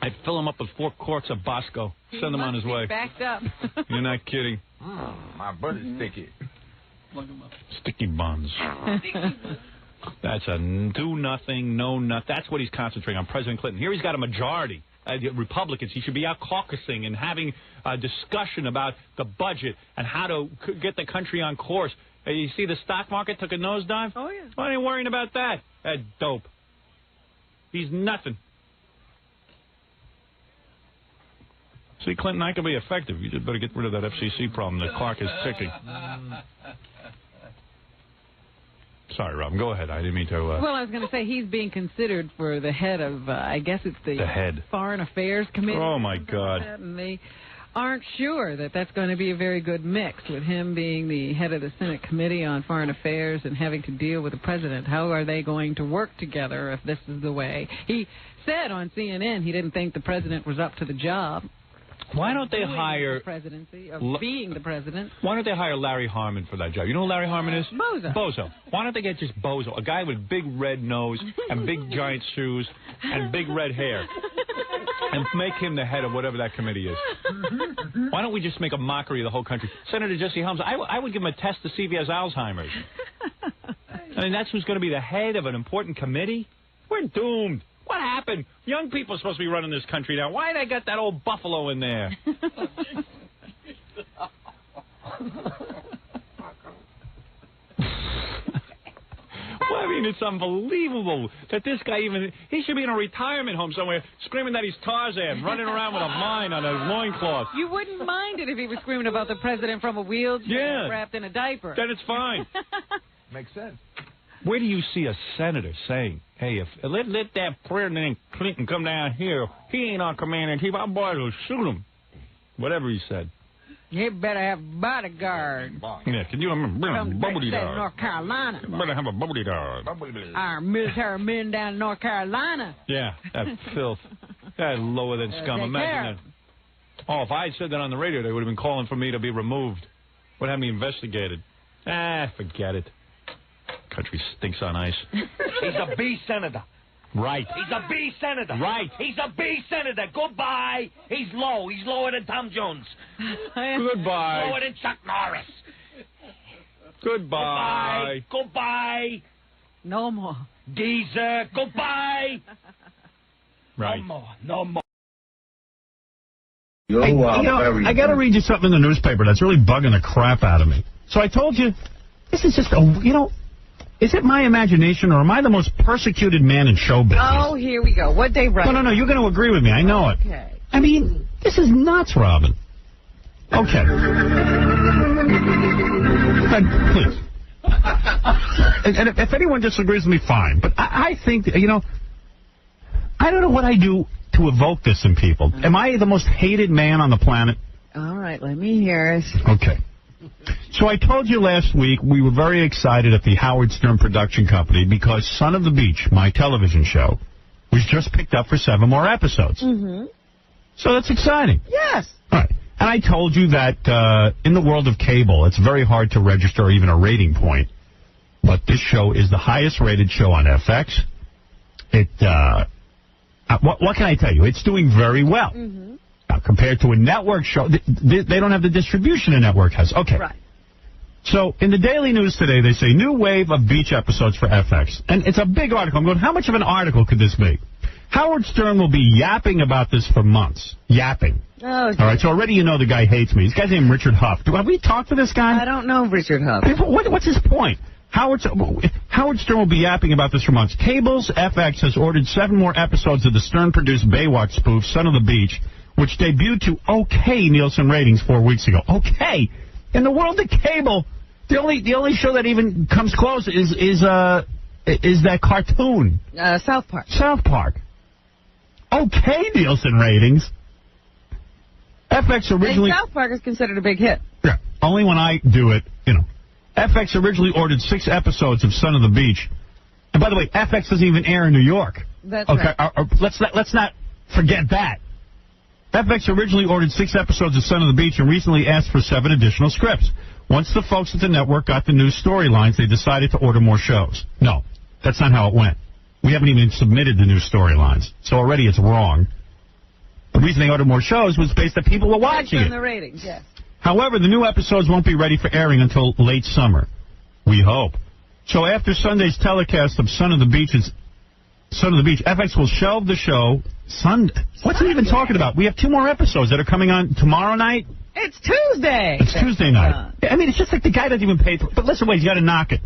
S14: I'd fill him up with 4 quarts of Bosco. Send him on his way.
S3: Backed up.
S14: You're not kidding.
S17: My butt is sticky.
S14: Sticky buns. That's a do-nothing, no-nothing. That's what he's concentrating on, President Clinton. Here he's got a majority. Republicans, he should be out caucusing and having a discussion about the budget and how to get the country on course. You see the stock market took a nosedive?
S3: Oh, yeah.
S14: Why are you worrying about that? That dope. He's nothing. See, Clinton, I can be effective. You just better get rid of that FCC problem. The clock is ticking. Sorry, Rob. Go ahead. I didn't mean to...
S3: Well, I was going to say he's being considered for the head of, I guess it's the
S14: head.
S3: Foreign Affairs Committee.
S14: Oh, my God.
S3: And they aren't sure that that's going to be a very good mix with him being the head of the Senate Committee on Foreign Affairs and having to deal with the president. How are they going to work together if this is the way? He said on CNN he didn't think the president was up to the job.
S14: Why don't they hire...
S3: The presidency of being the president.
S14: Why don't they hire Larry Harmon for that job? You know who Larry Harmon is?
S3: Bozo.
S14: Why don't they get just Bozo, a guy with big red nose and big giant shoes and big red hair, and make him the head of whatever that committee is? Why don't we just make a mockery of the whole country? Senator Jesse Helms, I would give him a test to see if he has Alzheimer's. I mean, that's who's going to be the head of an important committee? We're doomed. What happened? Young people are supposed to be running this country now. Why they got that old buffalo in there? Well, I mean, it's unbelievable that this guy he should be in a retirement home somewhere screaming that he's Tarzan, running around with a mine on a loincloth.
S3: You wouldn't mind it if he was screaming about the president from a wheelchair wrapped in a diaper.
S14: Then it's fine.
S17: Makes sense.
S14: Where do you see a senator saying, hey, let that President Clinton come down here. He ain't our commander-in-chief. Our boys will shoot him. Whatever he said.
S3: You better have a bodyguard.
S14: Yeah, can you remember? Bubbly dog.
S3: North Carolina.
S14: Better have a bubbly dog.
S3: Our military men down in North Carolina.
S14: Yeah, that filth. That lower than scum. Imagine that. Oh, if I had said that on the radio, they would have been calling for me to be removed. Would have me investigated. Forget it. Country stinks on ice.
S15: He's a B senator.
S14: Right.
S15: He's a B senator.
S14: Right.
S15: He's a B senator. Goodbye. He's low. He's lower than Tom Jones.
S14: Goodbye.
S15: Lower than Chuck Norris.
S14: Goodbye.
S15: Goodbye.
S3: No more.
S15: Geezer, goodbye.
S14: Right.
S15: No more. No more.
S1: I got to read you something in the newspaper that's really bugging the crap out of me. So I told you, this is just is it my imagination or am I the most persecuted man in show business?
S3: Oh, here we go. What they write?
S1: No, you're going to agree with me. I know it.
S3: Okay.
S1: I mean, this is nuts, Robin. Okay. Please. And if anyone disagrees with me, fine. But I think, I don't know what I do to evoke this in people. Am I the most hated man on the planet?
S3: All right, let me hear it.
S1: Okay. So I told you last week we were very excited at the Howard Stern production company because Son of the Beach, my television show, was just picked up for 7 more episodes.
S3: Mm-hmm.
S1: So that's exciting.
S3: Yes.
S1: All right. And I told you that in the world of cable, it's very hard to register even a rating point. But this show is the highest rated show on FX. What can I tell you? It's doing very well.
S3: Mm-hmm.
S1: Now, compared to a network show, they don't have the distribution a network has. Okay.
S3: Right.
S1: So in the Daily News today, they say new wave of beach episodes for FX. And it's a big article. I'm going, how much of an article could this be? Howard Stern will be yapping about this for months. Yapping.
S3: Oh,
S1: all right, so already you know the guy hates me. This guy's named Richard Huff. Have we talked to this guy?
S3: I don't know Richard Huff.
S1: What's his point? Howard Stern will be yapping about this for months. Cable's FX has ordered 7 more episodes of the Stern-produced Baywatch spoof, Son of the Beach, which debuted to okay Nielsen ratings 4 weeks ago. Okay. In the world of cable, the only show that even comes close is that cartoon.
S3: South Park.
S1: South Park. Okay Nielsen ratings. FX originally...
S3: And South Park is considered a big hit.
S1: Yeah. Only when I do it, FX originally ordered 6 episodes of Son of the Beach. And by the way, FX doesn't even air in New York.
S3: That's right.
S1: Let's not forget that. FX originally ordered 6 episodes of Son of the Beach and recently asked for 7 additional scripts. Once the folks at the network got the new storylines, they decided to order more shows. No, that's not how it went. We haven't even submitted the new storylines, so already it's wrong. The reason they ordered more shows was based on people were watching it.
S3: The ratings, yes.
S1: However, the new episodes won't be ready for airing until late summer. We hope. So after Sunday's telecast of Son of the Beach, FX will shelve the show. What's he even talking about? We have 2 more episodes that are coming on tomorrow night.
S3: It's Tuesday.
S1: It's Tuesday night. I mean, it's just like the guy doesn't even pay for it. But listen, wait, you got to knock it.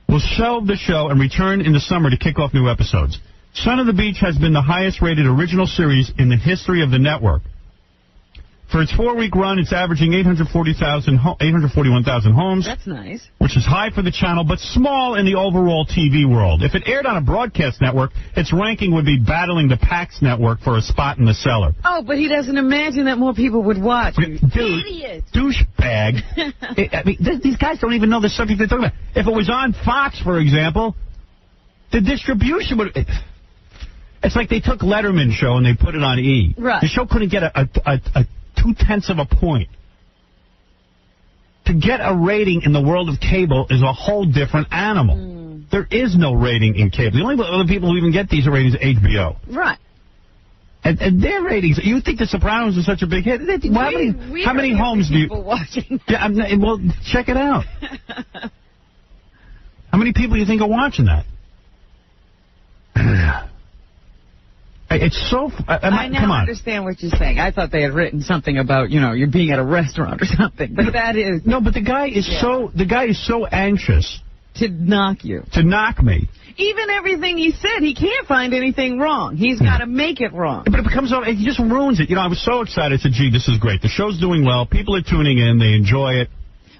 S1: We'll shelve the show and return in the summer to kick off new episodes. Son of the Beach has been the highest-rated original series in the history of the network. For its 4-week run, it's averaging 841,000 homes.
S3: That's nice.
S1: Which is high for the channel, but small in the overall TV world. If it aired on a broadcast network, its ranking would be battling the PAX network for a spot in the cellar.
S3: Oh, but he doesn't imagine that more people would watch.
S1: Dude, douchebag. I mean, these guys don't even know the subject they're talking about. If it was on Fox, for example, the distribution would... It's like they took Letterman's show and they put it on E.
S3: Right.
S1: The show couldn't get a 0.2 of a point. To get a rating in the world of cable is a whole different animal. There is no rating in cable. The only other people who even get these ratings are HBO.
S3: Right.
S1: And their ratings, you think The Sopranos is such a big hit? How many homes do you...
S3: watching.
S1: Yeah, well, check it out. How many people do you think are watching that? It's so...
S3: I now understand what you're saying. I thought they had written something about, you're being at a restaurant or something. But that is...
S1: No, but the guy is so anxious...
S3: To knock you.
S1: To knock me.
S3: Even everything he said, he can't find anything wrong. He's got to make it wrong.
S1: But it becomes... He just ruins it. I was so excited. I said, gee, this is great. The show's doing well. People are tuning in. They enjoy it.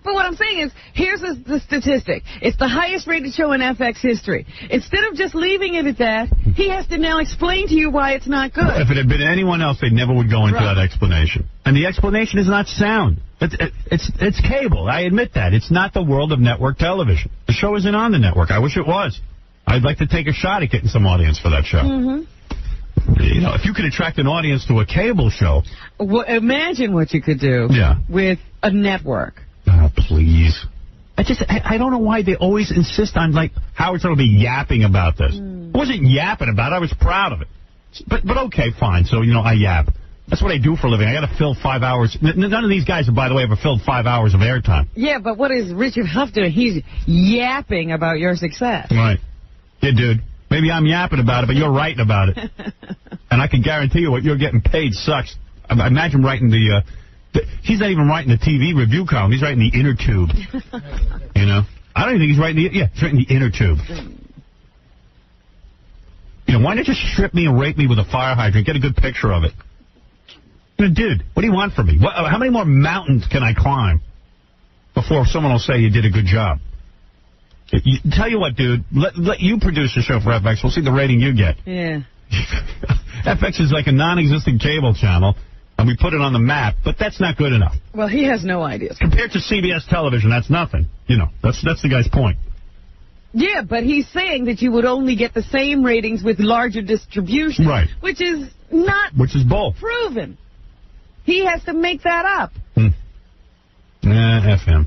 S3: But what I'm saying is, here's the statistic. It's the highest-rated show in FX history. Instead of just leaving it at that, he has to now explain to you why it's not good.
S1: If it had been anyone else, they never would go into that explanation. And the explanation is not sound. It's cable. I admit that. It's not the world of network television. The show isn't on the network. I wish it was. I'd like to take a shot at getting some audience for that show.
S3: Mm-hmm.
S1: If you could attract an audience to a cable show...
S3: Well, imagine what you could do with a network.
S1: Oh, please. I don't know why they always insist on, Howard Stern will be yapping about this. I wasn't yapping about it. I was proud of it. But okay, fine. So, I yap.
S11: That's what I do for a living. I got to fill 5 hours. None of these guys, by the way, ever filled 5 hours of airtime.
S3: Yeah, but what is Richard Huff doing? He's yapping about your success.
S11: Right. Yeah, dude. Maybe I'm yapping about it, but you're writing about it. And I can guarantee you what you're getting paid sucks. Imagine writing he's not even writing the TV review column. He's writing the inner tube. You know? I don't even think he's writing he's writing the inner tube. You know, why not just strip me and rape me with a fire hydrant? Get a good picture of it. You know, dude, what do you want from me? How many more mountains can I climb before someone will say you did a good job? Tell you what, dude, let you produce a show for FX. We'll see the rating you get.
S3: Yeah.
S11: FX is like a non-existent cable channel, and we put it on the map, but that's not good enough.
S3: Well, he has no ideas.
S11: Compared to CBS television, that's nothing. You know, that's the guy's point.
S3: Yeah, but he's saying that you would only get the same ratings with larger distribution.
S11: Right.
S3: Which is not
S11: bull.
S3: Proven. He has to make that up.
S11: F him.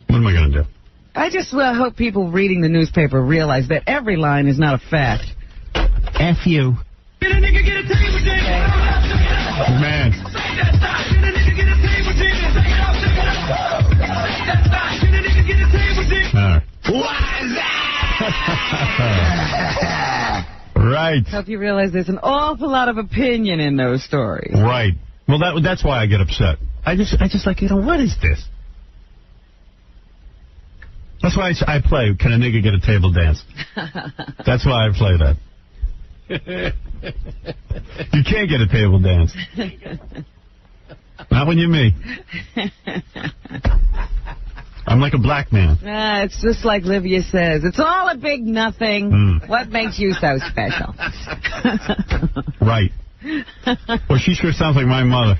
S11: What am I going to do?
S3: I just hope people reading the newspaper realize that every line is not a fact.
S11: F you.
S8: Get a nigga, get a table, James.
S11: Man. Right.
S3: Hope you realize there's an awful lot of opinion in those stories.
S11: Right. Well, that's why I get upset. I just like, what is this? That's why I play, can a nigga get a table dance? That's why I play that. You can't get a table dance. Not when you're me. I'm like a black man.
S3: It's just like Livia says. It's all a big nothing. What makes you so special?
S11: Right. Well, she sure sounds like my mother.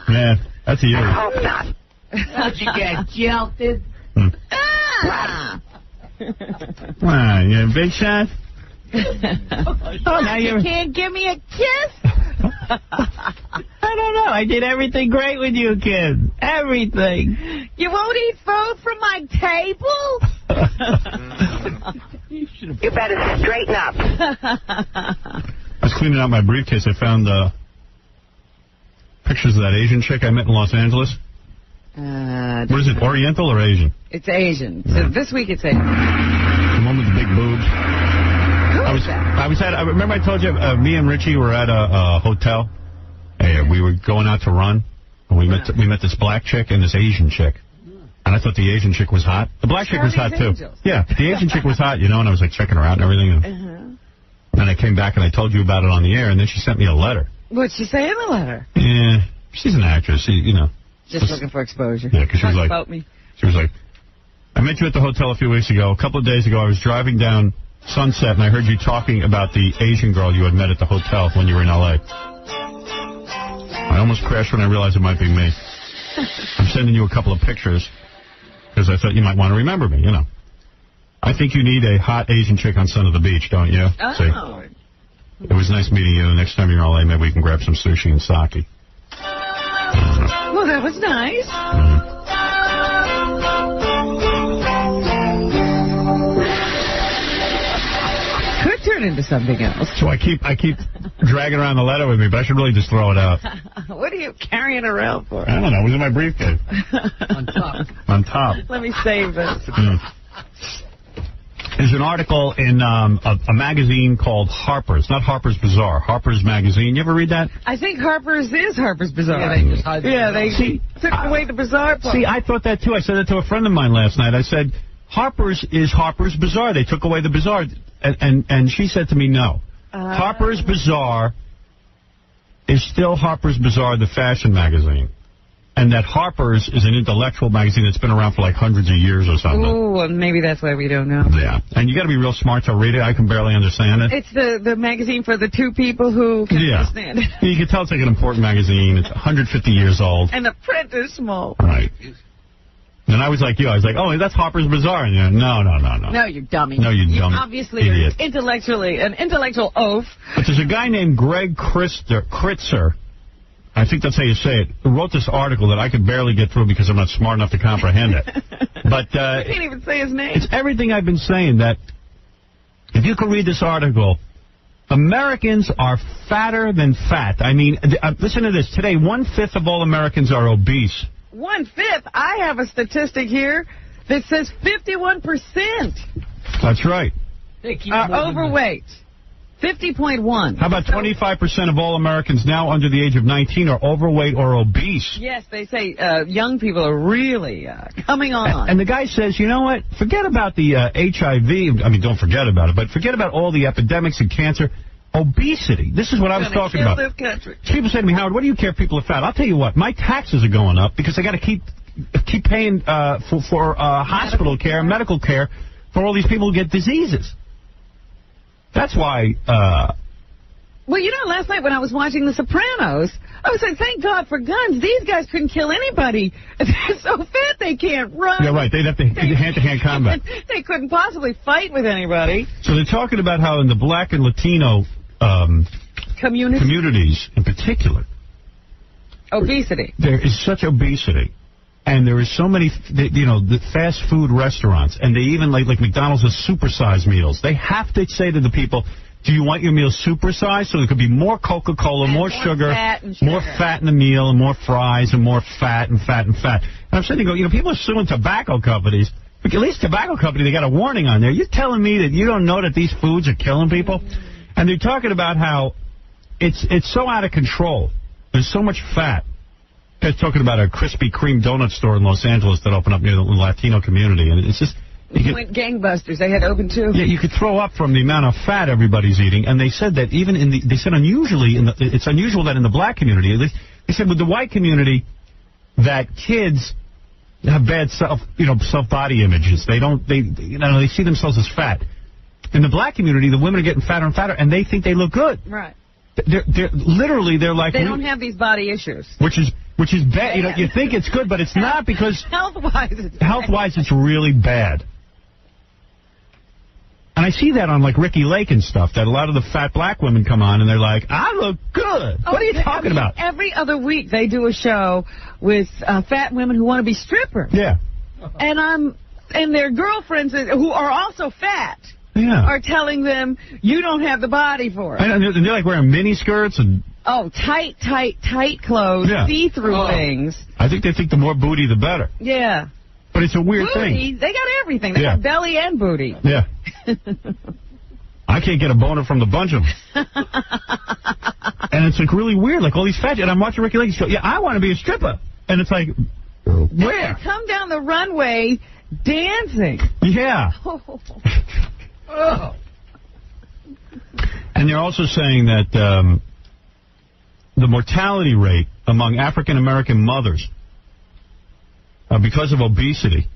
S11: Yeah, that's a you.
S8: I hope not. Don't you get jilted?
S11: Yeah, big shot?
S3: Now you can't give me a kiss?
S11: I don't know. I did everything great with you kids. Everything.
S3: You won't eat food from my table?
S8: You better straighten up.
S11: I was cleaning out my briefcase. I found pictures of that Asian chick I met in Los Angeles. What is it, Oriental or Asian?
S3: It's Asian. So this week it's Asian.
S11: The one with the big boobs. I remember I told you, me and Richie were at a hotel. We were going out to run. And we met this black chick and this Asian chick. And I thought the Asian chick was hot. The black chick was hot, too. Yeah, the Asian chick was hot, you know, and I was, like, checking her out and everything. And I came back and I told you about it on the air, and then she sent me a letter.
S3: What'd she say in the letter?
S11: Yeah, she's an actress, you know.
S3: Just looking for exposure.
S11: Yeah, because she was like...
S3: About me.
S11: She was like, I met you at the hotel a few weeks ago. A couple of days ago, I was driving down Sunset, and I heard you talking about the Asian girl you had met at the hotel when you were in L.A. I almost crashed when I realized it might be me. I'm sending you a couple of pictures because I thought you might want to remember me, you know. I think you need a hot Asian chick on Son of the Beach, don't you?
S3: Oh.
S11: See? It was nice meeting you. Next time you're in L.A., maybe we can grab some sushi and sake.
S3: Well, that was nice. Could turn into something else.
S11: So I keep dragging around the letter with me, but I should really just throw it out.
S3: What are you carrying around for?
S11: I don't know. It was in my briefcase. On top.
S3: Let me save this.
S11: There's an article in a magazine called Harper's. Not Harper's Bazaar. Harper's Magazine. You ever read that?
S3: I think Harper's is Harper's Bazaar.
S11: Yeah,
S3: they took away the Bazaar part.
S11: See, I thought that, too. I said that to a friend of mine last night. I said, Harper's is Harper's Bazaar. They took away the Bazaar. And she said to me, no. Harper's Bazaar is still Harper's Bazaar, the fashion magazine. And that Harper's is an intellectual magazine that's been around for like hundreds of years or something.
S3: Oh, well, maybe that's why we don't know.
S11: Yeah. And you got to be real smart to read it. I can barely understand it.
S3: It's the magazine for the two people who can understand it.
S11: You can tell it's like an important magazine. It's 150 years old.
S3: And the print is small.
S11: Right. And I was like you. I was like, oh, that's Harper's Bazaar. And you're like, no.
S3: No, you dummy.
S11: No, you dumb
S3: obviously
S11: idiot.
S3: An intellectual oaf.
S11: But there's a guy named Greg Kritzer. I think that's how you say it, who wrote this article that I could barely get through because I'm not smart enough to comprehend it. But
S3: I can't even say his name.
S11: It's everything I've been saying, that if you could read this article Americans are fatter than fat. I mean, listen to this. Today, 1/5 of all Americans are obese.
S3: 1/5? I have a statistic here that says 51%.
S11: That's right.
S3: Are overweight. 50.1.
S11: How about 25% of all Americans now under the age of 19 are overweight or obese?
S3: Yes, they say young people are really coming on.
S11: And the guy says, you know what? Forget about the HIV. I mean, don't forget about it, but forget about all the epidemics and cancer. Obesity. This is what I was talking about.
S3: This country.
S11: People say to me, Howard, what do you care if people are fat? I'll tell you what. My taxes are going up because I got to keep paying for hospital care and medical care for all these people who get diseases. That's why...
S3: Well, you know, last night when I was watching The Sopranos, I was like, thank God for guns. These guys couldn't kill anybody. They're so fat they can't run.
S11: Yeah, right. They'd have to hand-to-hand combat.
S3: They couldn't possibly fight with anybody.
S11: So they're talking about how in the black and Latino communities in particular...
S3: Obesity.
S11: There is such obesity. And there is so many, the fast food restaurants, and they even, like McDonald's, has supersized meals. They have to say to the people, do you want your meal supersized? So there could be more Coca-Cola, more sugar, more fat in the meal, and more fries, and more fat and fat and fat. And I'm sitting there going, people are suing tobacco companies. At least tobacco company, they got a warning on there. You're telling me that you don't know that these foods are killing people? And they're talking about how it's so out of control. There's so much fat. Guys talking about a Krispy Kreme donut store in Los Angeles that opened up near the Latino community, and it's just...
S3: Went gangbusters. They had open, too.
S11: Yeah, you could throw up from the amount of fat everybody's eating, and they said that even it's unusual that in the black community, they said with the white community, that kids have bad self-body images. They see themselves as fat. In the black community, the women are getting fatter and fatter, and they think they look good.
S3: Right.
S11: They're like...
S3: They don't have these body issues.
S11: Which is bad. You think it's good, but it's not, because... Health-wise, it's really bad. And I see that on, Ricky Lake and stuff, that a lot of the fat black women come on, and they're like, I look good. What are you talking about?
S3: Every other week, they do a show with fat women who want to be strippers.
S11: Yeah.
S3: And their girlfriends, who are also fat...
S11: Yeah.
S3: Are telling them, you don't have the body for it.
S11: And they're wearing mini skirts and...
S3: Oh, tight clothes, see-through things.
S11: I think they think the more booty, the better.
S3: Yeah.
S11: But it's a weird thing.
S3: They got everything. They got belly and booty.
S11: Yeah. I can't get a boner from the bunch of them. And it's really weird, all these fat... And I'm watching Ricky Lake show. Yeah, I want to be a stripper. And it's like, where?
S3: And they come down the runway dancing.
S11: Yeah. And they're also saying that the mortality rate among African-American mothers because of obesity,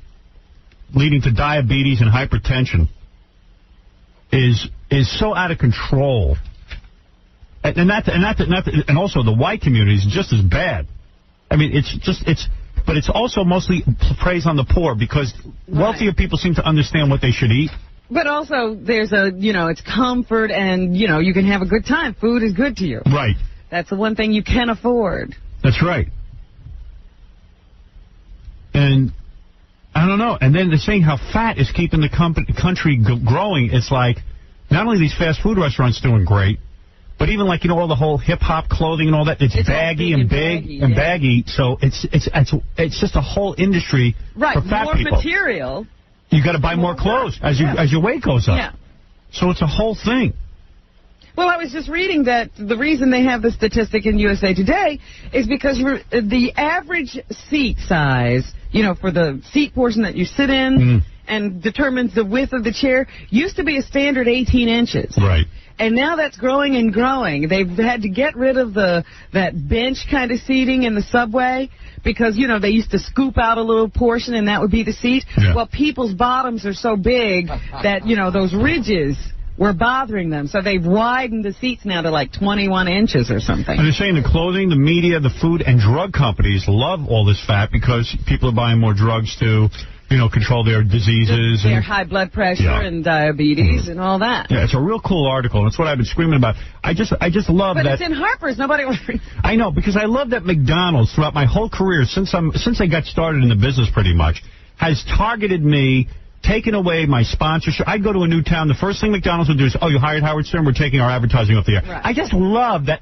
S11: leading to diabetes and hypertension, is so out of control. And also the white community is just as bad. I mean, but it's also mostly praise on the poor, because wealthier people seem to understand what they should eat.
S3: But also, there's it's comfort, and, you can have a good time. Food is good to you.
S11: Right.
S3: That's the one thing you can afford.
S11: That's right. And I don't know. And then they're saying how fat is keeping the country growing. It's like, not only these fast food restaurants doing great, but even all the whole hip-hop clothing and all that, it's baggy and big and baggy. So it's just a whole industry for fat people.
S3: More material.
S11: You got to buy more clothes as your weight goes up.
S3: Yeah.
S11: So it's a whole thing.
S3: Well, I was just reading that the reason they have the statistic in USA Today is because the average seat size, for the seat portion that you sit in and determines the width of the chair, used to be a standard 18 inches.
S11: Right.
S3: And now that's growing and growing. They've had to get rid of that bench kind of seating in the subway because, they used to scoop out a little portion and that would be the seat.
S11: Yeah.
S3: Well, people's bottoms are so big that, those ridges were bothering them. So they've widened the seats now to 21 inches or something.
S11: And they're saying the clothing, the media, the food, and drug companies love all this fat because people are buying more drugs to... control their diseases.
S3: Their high blood pressure and diabetes and all that.
S11: Yeah, it's a real cool article. That's what I've been screaming about. I just love that.
S3: But it's in Harper's. Nobody will read.
S11: I know, because I love that McDonald's, throughout my whole career, since I got started in the business pretty much, has targeted me taken away my sponsorship. I'd go to a new town. The first thing McDonald's would do is, oh, you hired Howard Stern? We're taking our advertising off the air.
S3: Right.
S11: I just love that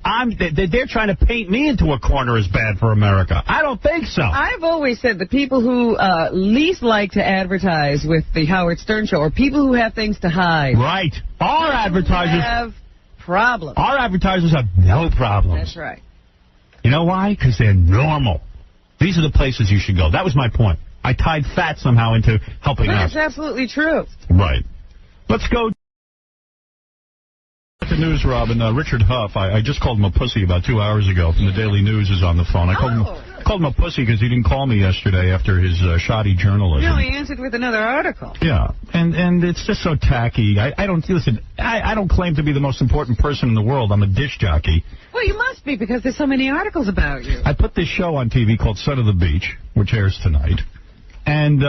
S11: they're trying to paint me into a corner as bad for America. I don't think so.
S3: I've always said the people who least like to advertise with the Howard Stern Show are people who have things to hide.
S11: Right. Our advertisers
S3: have problems.
S11: Our advertisers have no problems.
S3: That's right.
S11: You know why? Because they're normal. These are the places you should go. That was my point. I tied fat somehow into helping us.
S3: That's absolutely true.
S11: Right. Let's go to the news, Robin. Richard Huff, I just called him a pussy about 2 hours ago from the Daily News is on the phone. I called him a pussy because he didn't call me yesterday after his shoddy journalism.
S3: No, he answered with another article.
S11: Yeah, and it's just so tacky. I don't claim to be the most important person in the world. I'm a disc jockey.
S3: Well, you must be because there's so many articles about you.
S11: I put this show on TV called Son of the Beach, which airs tonight. And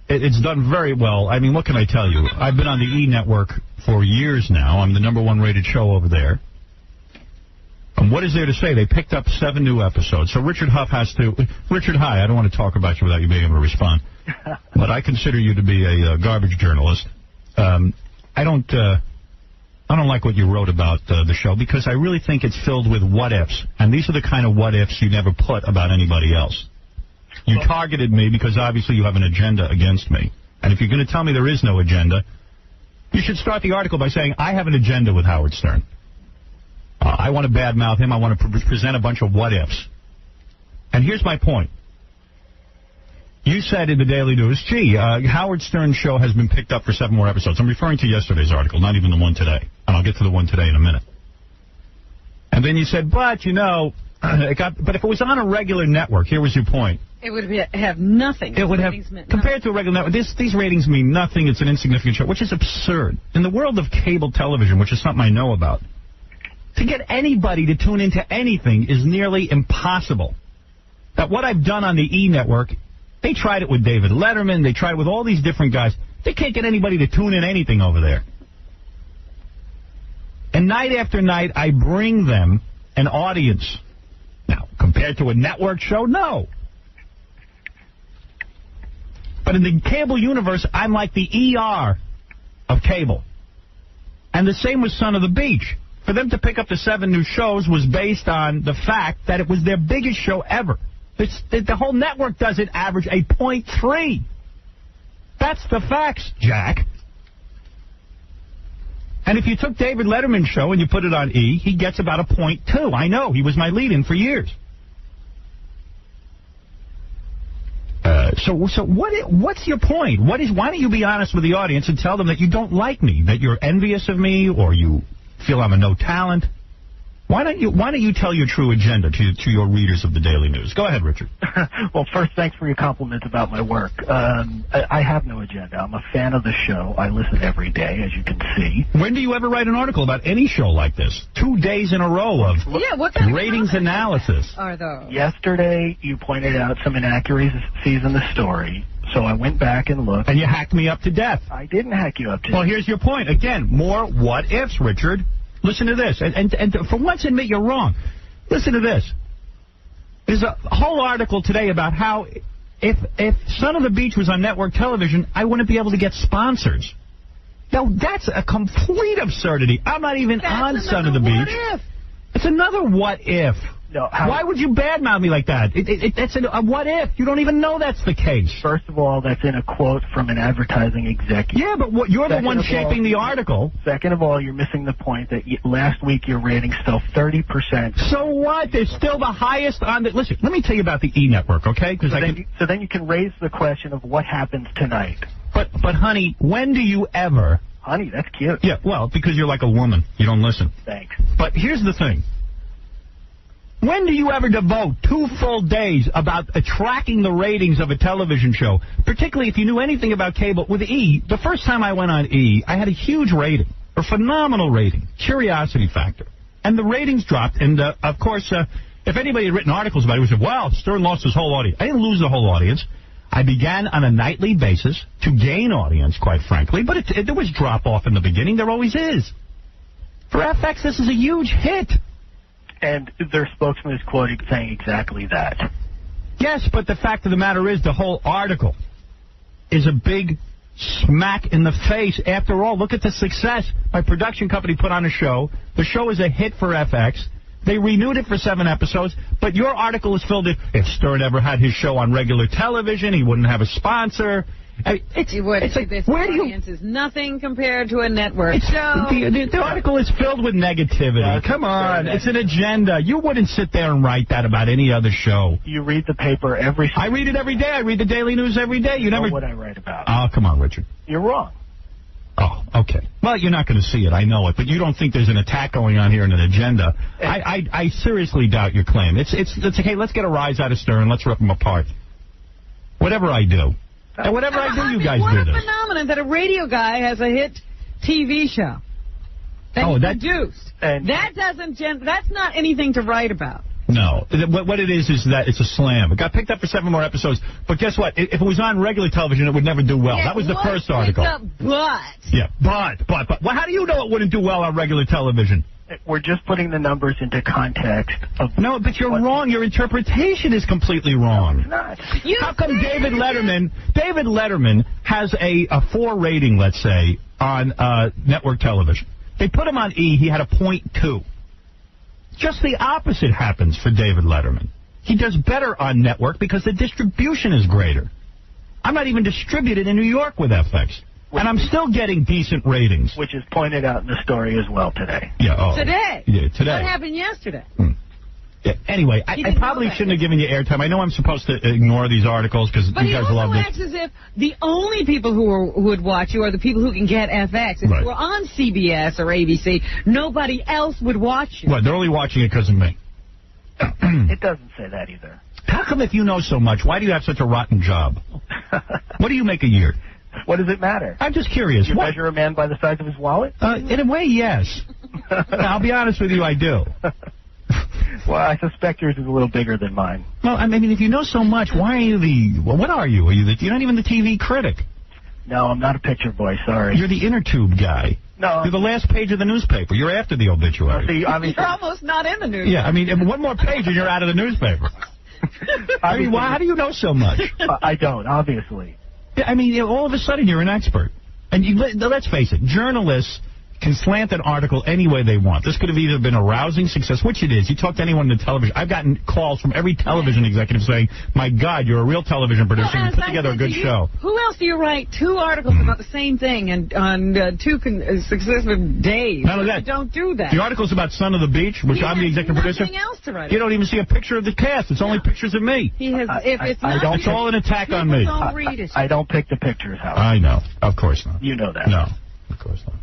S11: it's done very well. I mean, what can I tell you? I've been on the E! Network for years now. I'm the #1 rated show over there. And what is there to say? They picked up 7 new episodes. So Richard Huff has to... Richard, hi. I don't want to talk about you without you being able to respond. But I consider you to be a garbage journalist. I don't like what you wrote about the show because I really think it's filled with what-ifs. And these are the kind of what-ifs you never put about anybody else. You targeted me because obviously you have an agenda against me. And if you're going to tell me there is no agenda, you should start the article by saying, I have an agenda with Howard Stern. I want to badmouth him. I want to present a bunch of what-ifs. And here's my point. You said in the Daily News, gee, Howard Stern's show has been picked up for 7 more episodes. I'm referring to yesterday's article, not even the one today. And I'll get to the one today in a minute. And then you said, but, you know, but if it was on a regular network, here was your point.
S3: It would have nothing.
S11: It would have, compared to a regular network, these ratings mean nothing. It's an insignificant show, which is absurd. In the world of cable television, which is something I know about, to get anybody to tune into anything is nearly impossible. That what I've done on the E! Network, they tried it with David Letterman, they tried it with all these different guys. They can't get anybody to tune in anything over there. And night after night, I bring them an audience. Now, compared to a network show, no. But in the cable universe, I'm like the ER of cable. And the same with Son of the Beach. For them to pick up the 7 new shows was based on the fact that it was their biggest show ever. The whole network doesn't average a .3. That's the facts, Jack. And if you took David Letterman's show and you put it on E, he gets about a .2. I know. He was my lead-in for years. So what's your point? Why don't you be honest with the audience and tell them that you don't like me, that you're envious of me, or you feel I'm a no talent? Why don't you tell your true agenda to your readers of the Daily News? Go ahead, Richard.
S18: Well, first, thanks for your compliments about my work. I have no agenda. I'm a fan of the show. I listen every day, as you can see.
S11: When do you ever write an article about any show like this? 2 days in a row of
S3: what kind
S11: ratings
S3: of
S11: analysis.
S3: Are those?
S18: Yesterday, you pointed out some inaccuracies in the story. So I went back and looked.
S11: And you hacked me up to death.
S18: I didn't hack you up to death.
S11: Well, here's your point. Again, more what-ifs, Richard. Listen to this. And for once admit you're wrong. Listen to this. There's a whole article today about how if Son of the Beach was on network television, I wouldn't be able to get sponsors. Now, that's a complete absurdity. I'm not even on Son of the Beach.
S3: What if?
S11: It's another what if.
S18: No,
S11: why would you badmouth me like that? That's a what if. You don't even know that's the case.
S18: First of all, that's in a quote from an advertising executive.
S11: Yeah, but you're the one shaping the article.
S18: Second of all, you're missing the point that last week your ratings fell 30%.
S11: So what? They're still the highest on the... Listen, let me tell you about the E! Network, okay?
S18: So then you can raise the question of what happens tonight.
S11: But honey, when do you ever...
S18: Honey, that's cute.
S11: Yeah, well, because you're like a woman. You don't listen.
S18: Thanks.
S11: But here's the thing. When do you ever devote 2 full days about tracking the ratings of a television show, particularly if you knew anything about cable? With E, the first time I went on E, I had a huge rating, a phenomenal rating, curiosity factor. And the ratings dropped, and, of course, if anybody had written articles about it, we said, wow, Stern lost his whole audience. I didn't lose the whole audience. I began on a nightly basis to gain audience, quite frankly, but there was drop-off in the beginning. There always is. For FX, this is a huge hit.
S18: And their spokesman is quoted saying exactly that.
S11: Yes, but the fact of the matter is the whole article is a big smack in the face. After all, look at the success. My production company put on a show. The show is a hit for FX. They renewed it for 7 episodes, but your article is filled in, if Stern ever had his show on regular television, he wouldn't have a sponsor. It's like,
S3: this
S11: where do you...
S3: audience is nothing compared to a network show.
S11: The article is filled with negativity. Come on. It's an agenda. You wouldn't sit there and write that about any other show.
S18: You read the paper every...
S11: I read it every day. I read the Daily News every day. You never...
S18: know what I write about.
S11: Oh, come on, Richard.
S18: You're wrong.
S11: Oh, okay. Well, you're not going to see it. I know it. But you don't think there's an attack going on here and an agenda. I seriously doubt your claim. It's okay, let's get a rise out of Stern. Let's rip them apart. Whatever I do. And whatever I do, you guys do this.
S3: What a phenomenon that a radio guy has a hit TV show that he produced. That's not anything to write about.
S11: No. What it is that it's a slam. It got picked up for 7 more episodes. But guess what? If it was on regular television, it would never do well. That was the first article. Yeah, but. Well, how do you know it wouldn't do well on regular television?
S18: We're just putting the numbers into context.
S11: No, but you're wrong. Your interpretation is completely wrong.
S18: No, it's not.
S11: How come David Letterman has a 4 rating, let's say, on network television? They put him on E. He had a .2. Just the opposite happens for David Letterman. He does better on network because the distribution is greater. I'm not even distributed in New York with FX. And I'm still getting decent ratings.
S18: Which is pointed out in the story as well today.
S11: Yeah. Oh.
S3: Today?
S11: Yeah, today.
S3: What happened yesterday?
S11: Yeah, anyway, I probably shouldn't have given you airtime. I know I'm supposed to ignore these articles because you guys love this.
S3: But he also acts as if the only people who would watch you are the people who can get FX. If you were on CBS or ABC, nobody else would watch you.
S11: What, they're only watching it because of me?
S18: It doesn't say that either.
S11: How come if you know so much, why do you have such a rotten job? What do you make a year?
S18: What does it matter?
S11: I'm just curious.
S18: You measure a man by the size of his wallet?
S11: In a way, yes. I'll be honest with you, I do.
S18: Well, I suspect yours is a little bigger than mine.
S11: Well, I mean, if you know so much, why are you what are you? You're not even the TV critic.
S18: No, I'm not a picture boy, sorry.
S11: You're the inner tube guy.
S18: No.
S11: You're the last page of the newspaper. You're after the obituary.
S18: See,
S3: you're almost not in the newspaper.
S11: Yeah, I mean, one more page and you're out of the newspaper. I mean, how do you know so much?
S18: I don't, obviously.
S11: Yeah, I mean, all of a sudden you're an expert. And let's face it, journalists can slant an article any way they want. This could have either been a rousing success, which it is. You talk to anyone in the television. I've gotten calls from every television executive saying, my God, you're a real television producer. You put together a good show.
S3: Who else do you write 2 articles about the same thing and on 2 successive days?
S11: None of that.
S3: You don't do that.
S11: The article's about Son of the Beach, which I'm the executive producer.
S3: Else to write.
S11: You don't even see a picture of the cast. It's only pictures of me.
S3: He has,
S11: it's all an attack on me.
S3: Don't read it.
S18: I don't pick the pictures, Howard.
S11: I know. Of course not.
S18: You know that.
S11: No, of course not.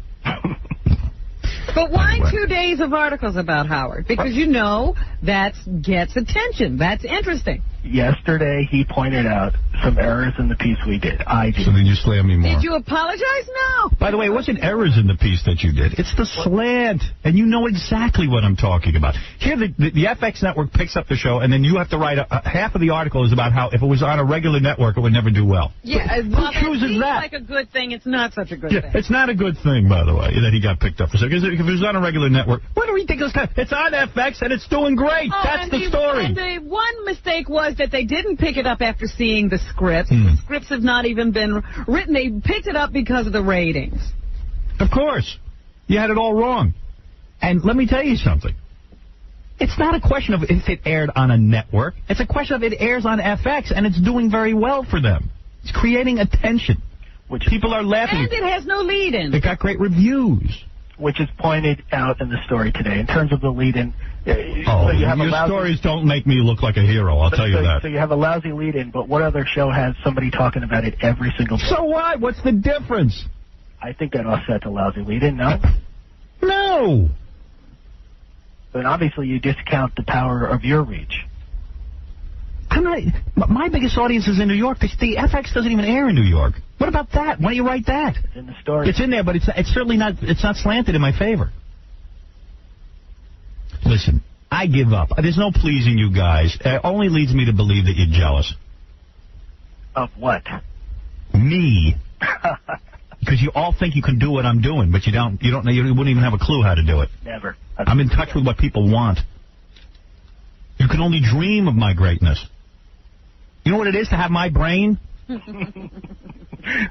S3: But why 2 days of articles about Howard? Because you know that gets attention. That's interesting.
S18: Yesterday, he pointed out some errors in the piece we did. I did.
S11: So then you slam me more.
S3: Did you apologize? No.
S11: By the way, it wasn't errors in the piece that you did. It's the slant. And you know exactly what I'm talking about. Here, the FX network picks up the show, and then you have to write half of the article is about how if it was on a regular network, it would never do well.
S3: Yeah,
S11: who chooses that?
S3: Like a good thing. It's not such a good thing.
S11: It's not a good thing, by the way, that he got picked up for. Because if it was on a regular network, what a ridiculous guy. It's on FX, and it's doing great. That's the story.
S3: And the one mistake was that they didn't pick it up after seeing the scripts. The scripts have not even been written. They picked it up because of the ratings.
S11: Of course. You had it all wrong. And let me tell you something. It's not a question of if it aired on a network. It's a question of it airs on FX, and it's doing very well for them. It's creating attention. Which people are laughing.
S3: And it has no lead-in.
S11: It got great reviews.
S18: Which is pointed out in the story today. In terms of the lead-in...
S11: your stories don't make me look like a hero, I'll tell you that.
S18: So you have a lousy lead-in, but what other show has somebody talking about it every single day?
S11: So what? What's the difference?
S18: I think that offsets a lousy lead-in, no?
S11: No.
S18: Then obviously you discount the power of your reach.
S11: My biggest audience is in New York. The FX doesn't even air in New York. What about that? Why don't you write that?
S18: It's in the story.
S11: It's in there, but it's certainly not. It's not slanted in my favor. Listen, I give up. There's no pleasing you guys. It only leads me to believe that you're jealous.
S18: Of what?
S11: Me. Because you all think you can do what I'm doing, but you don't. You wouldn't even have a clue how to do it.
S18: Never.
S11: I'm in touch with what people want. You can only dream of my greatness. You know what it is to have my brain?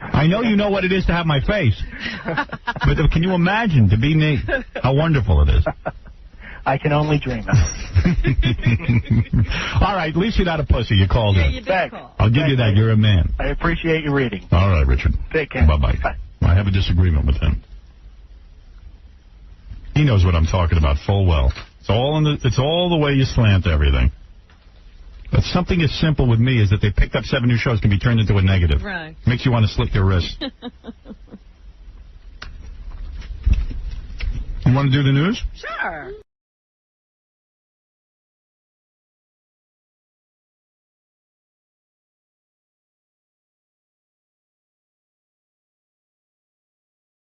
S11: I know you know what it is to have my face. But can you imagine to be me? How wonderful it is.
S18: I can only dream of it.
S11: All right, at least you're not a pussy. You called in.
S3: You did call.
S11: I'll give you that. You're a man.
S18: I appreciate your reading.
S11: All right, Richard.
S18: Take care.
S11: Bye-bye.
S18: Bye.
S11: I have a disagreement with him. He knows what I'm talking about full well. It's all the way you slant everything. But something as simple with me is that they picked up 7 new shows can be turned into a negative.
S3: Right.
S11: Makes you want to slit your wrist. You want to do the news?
S3: Sure.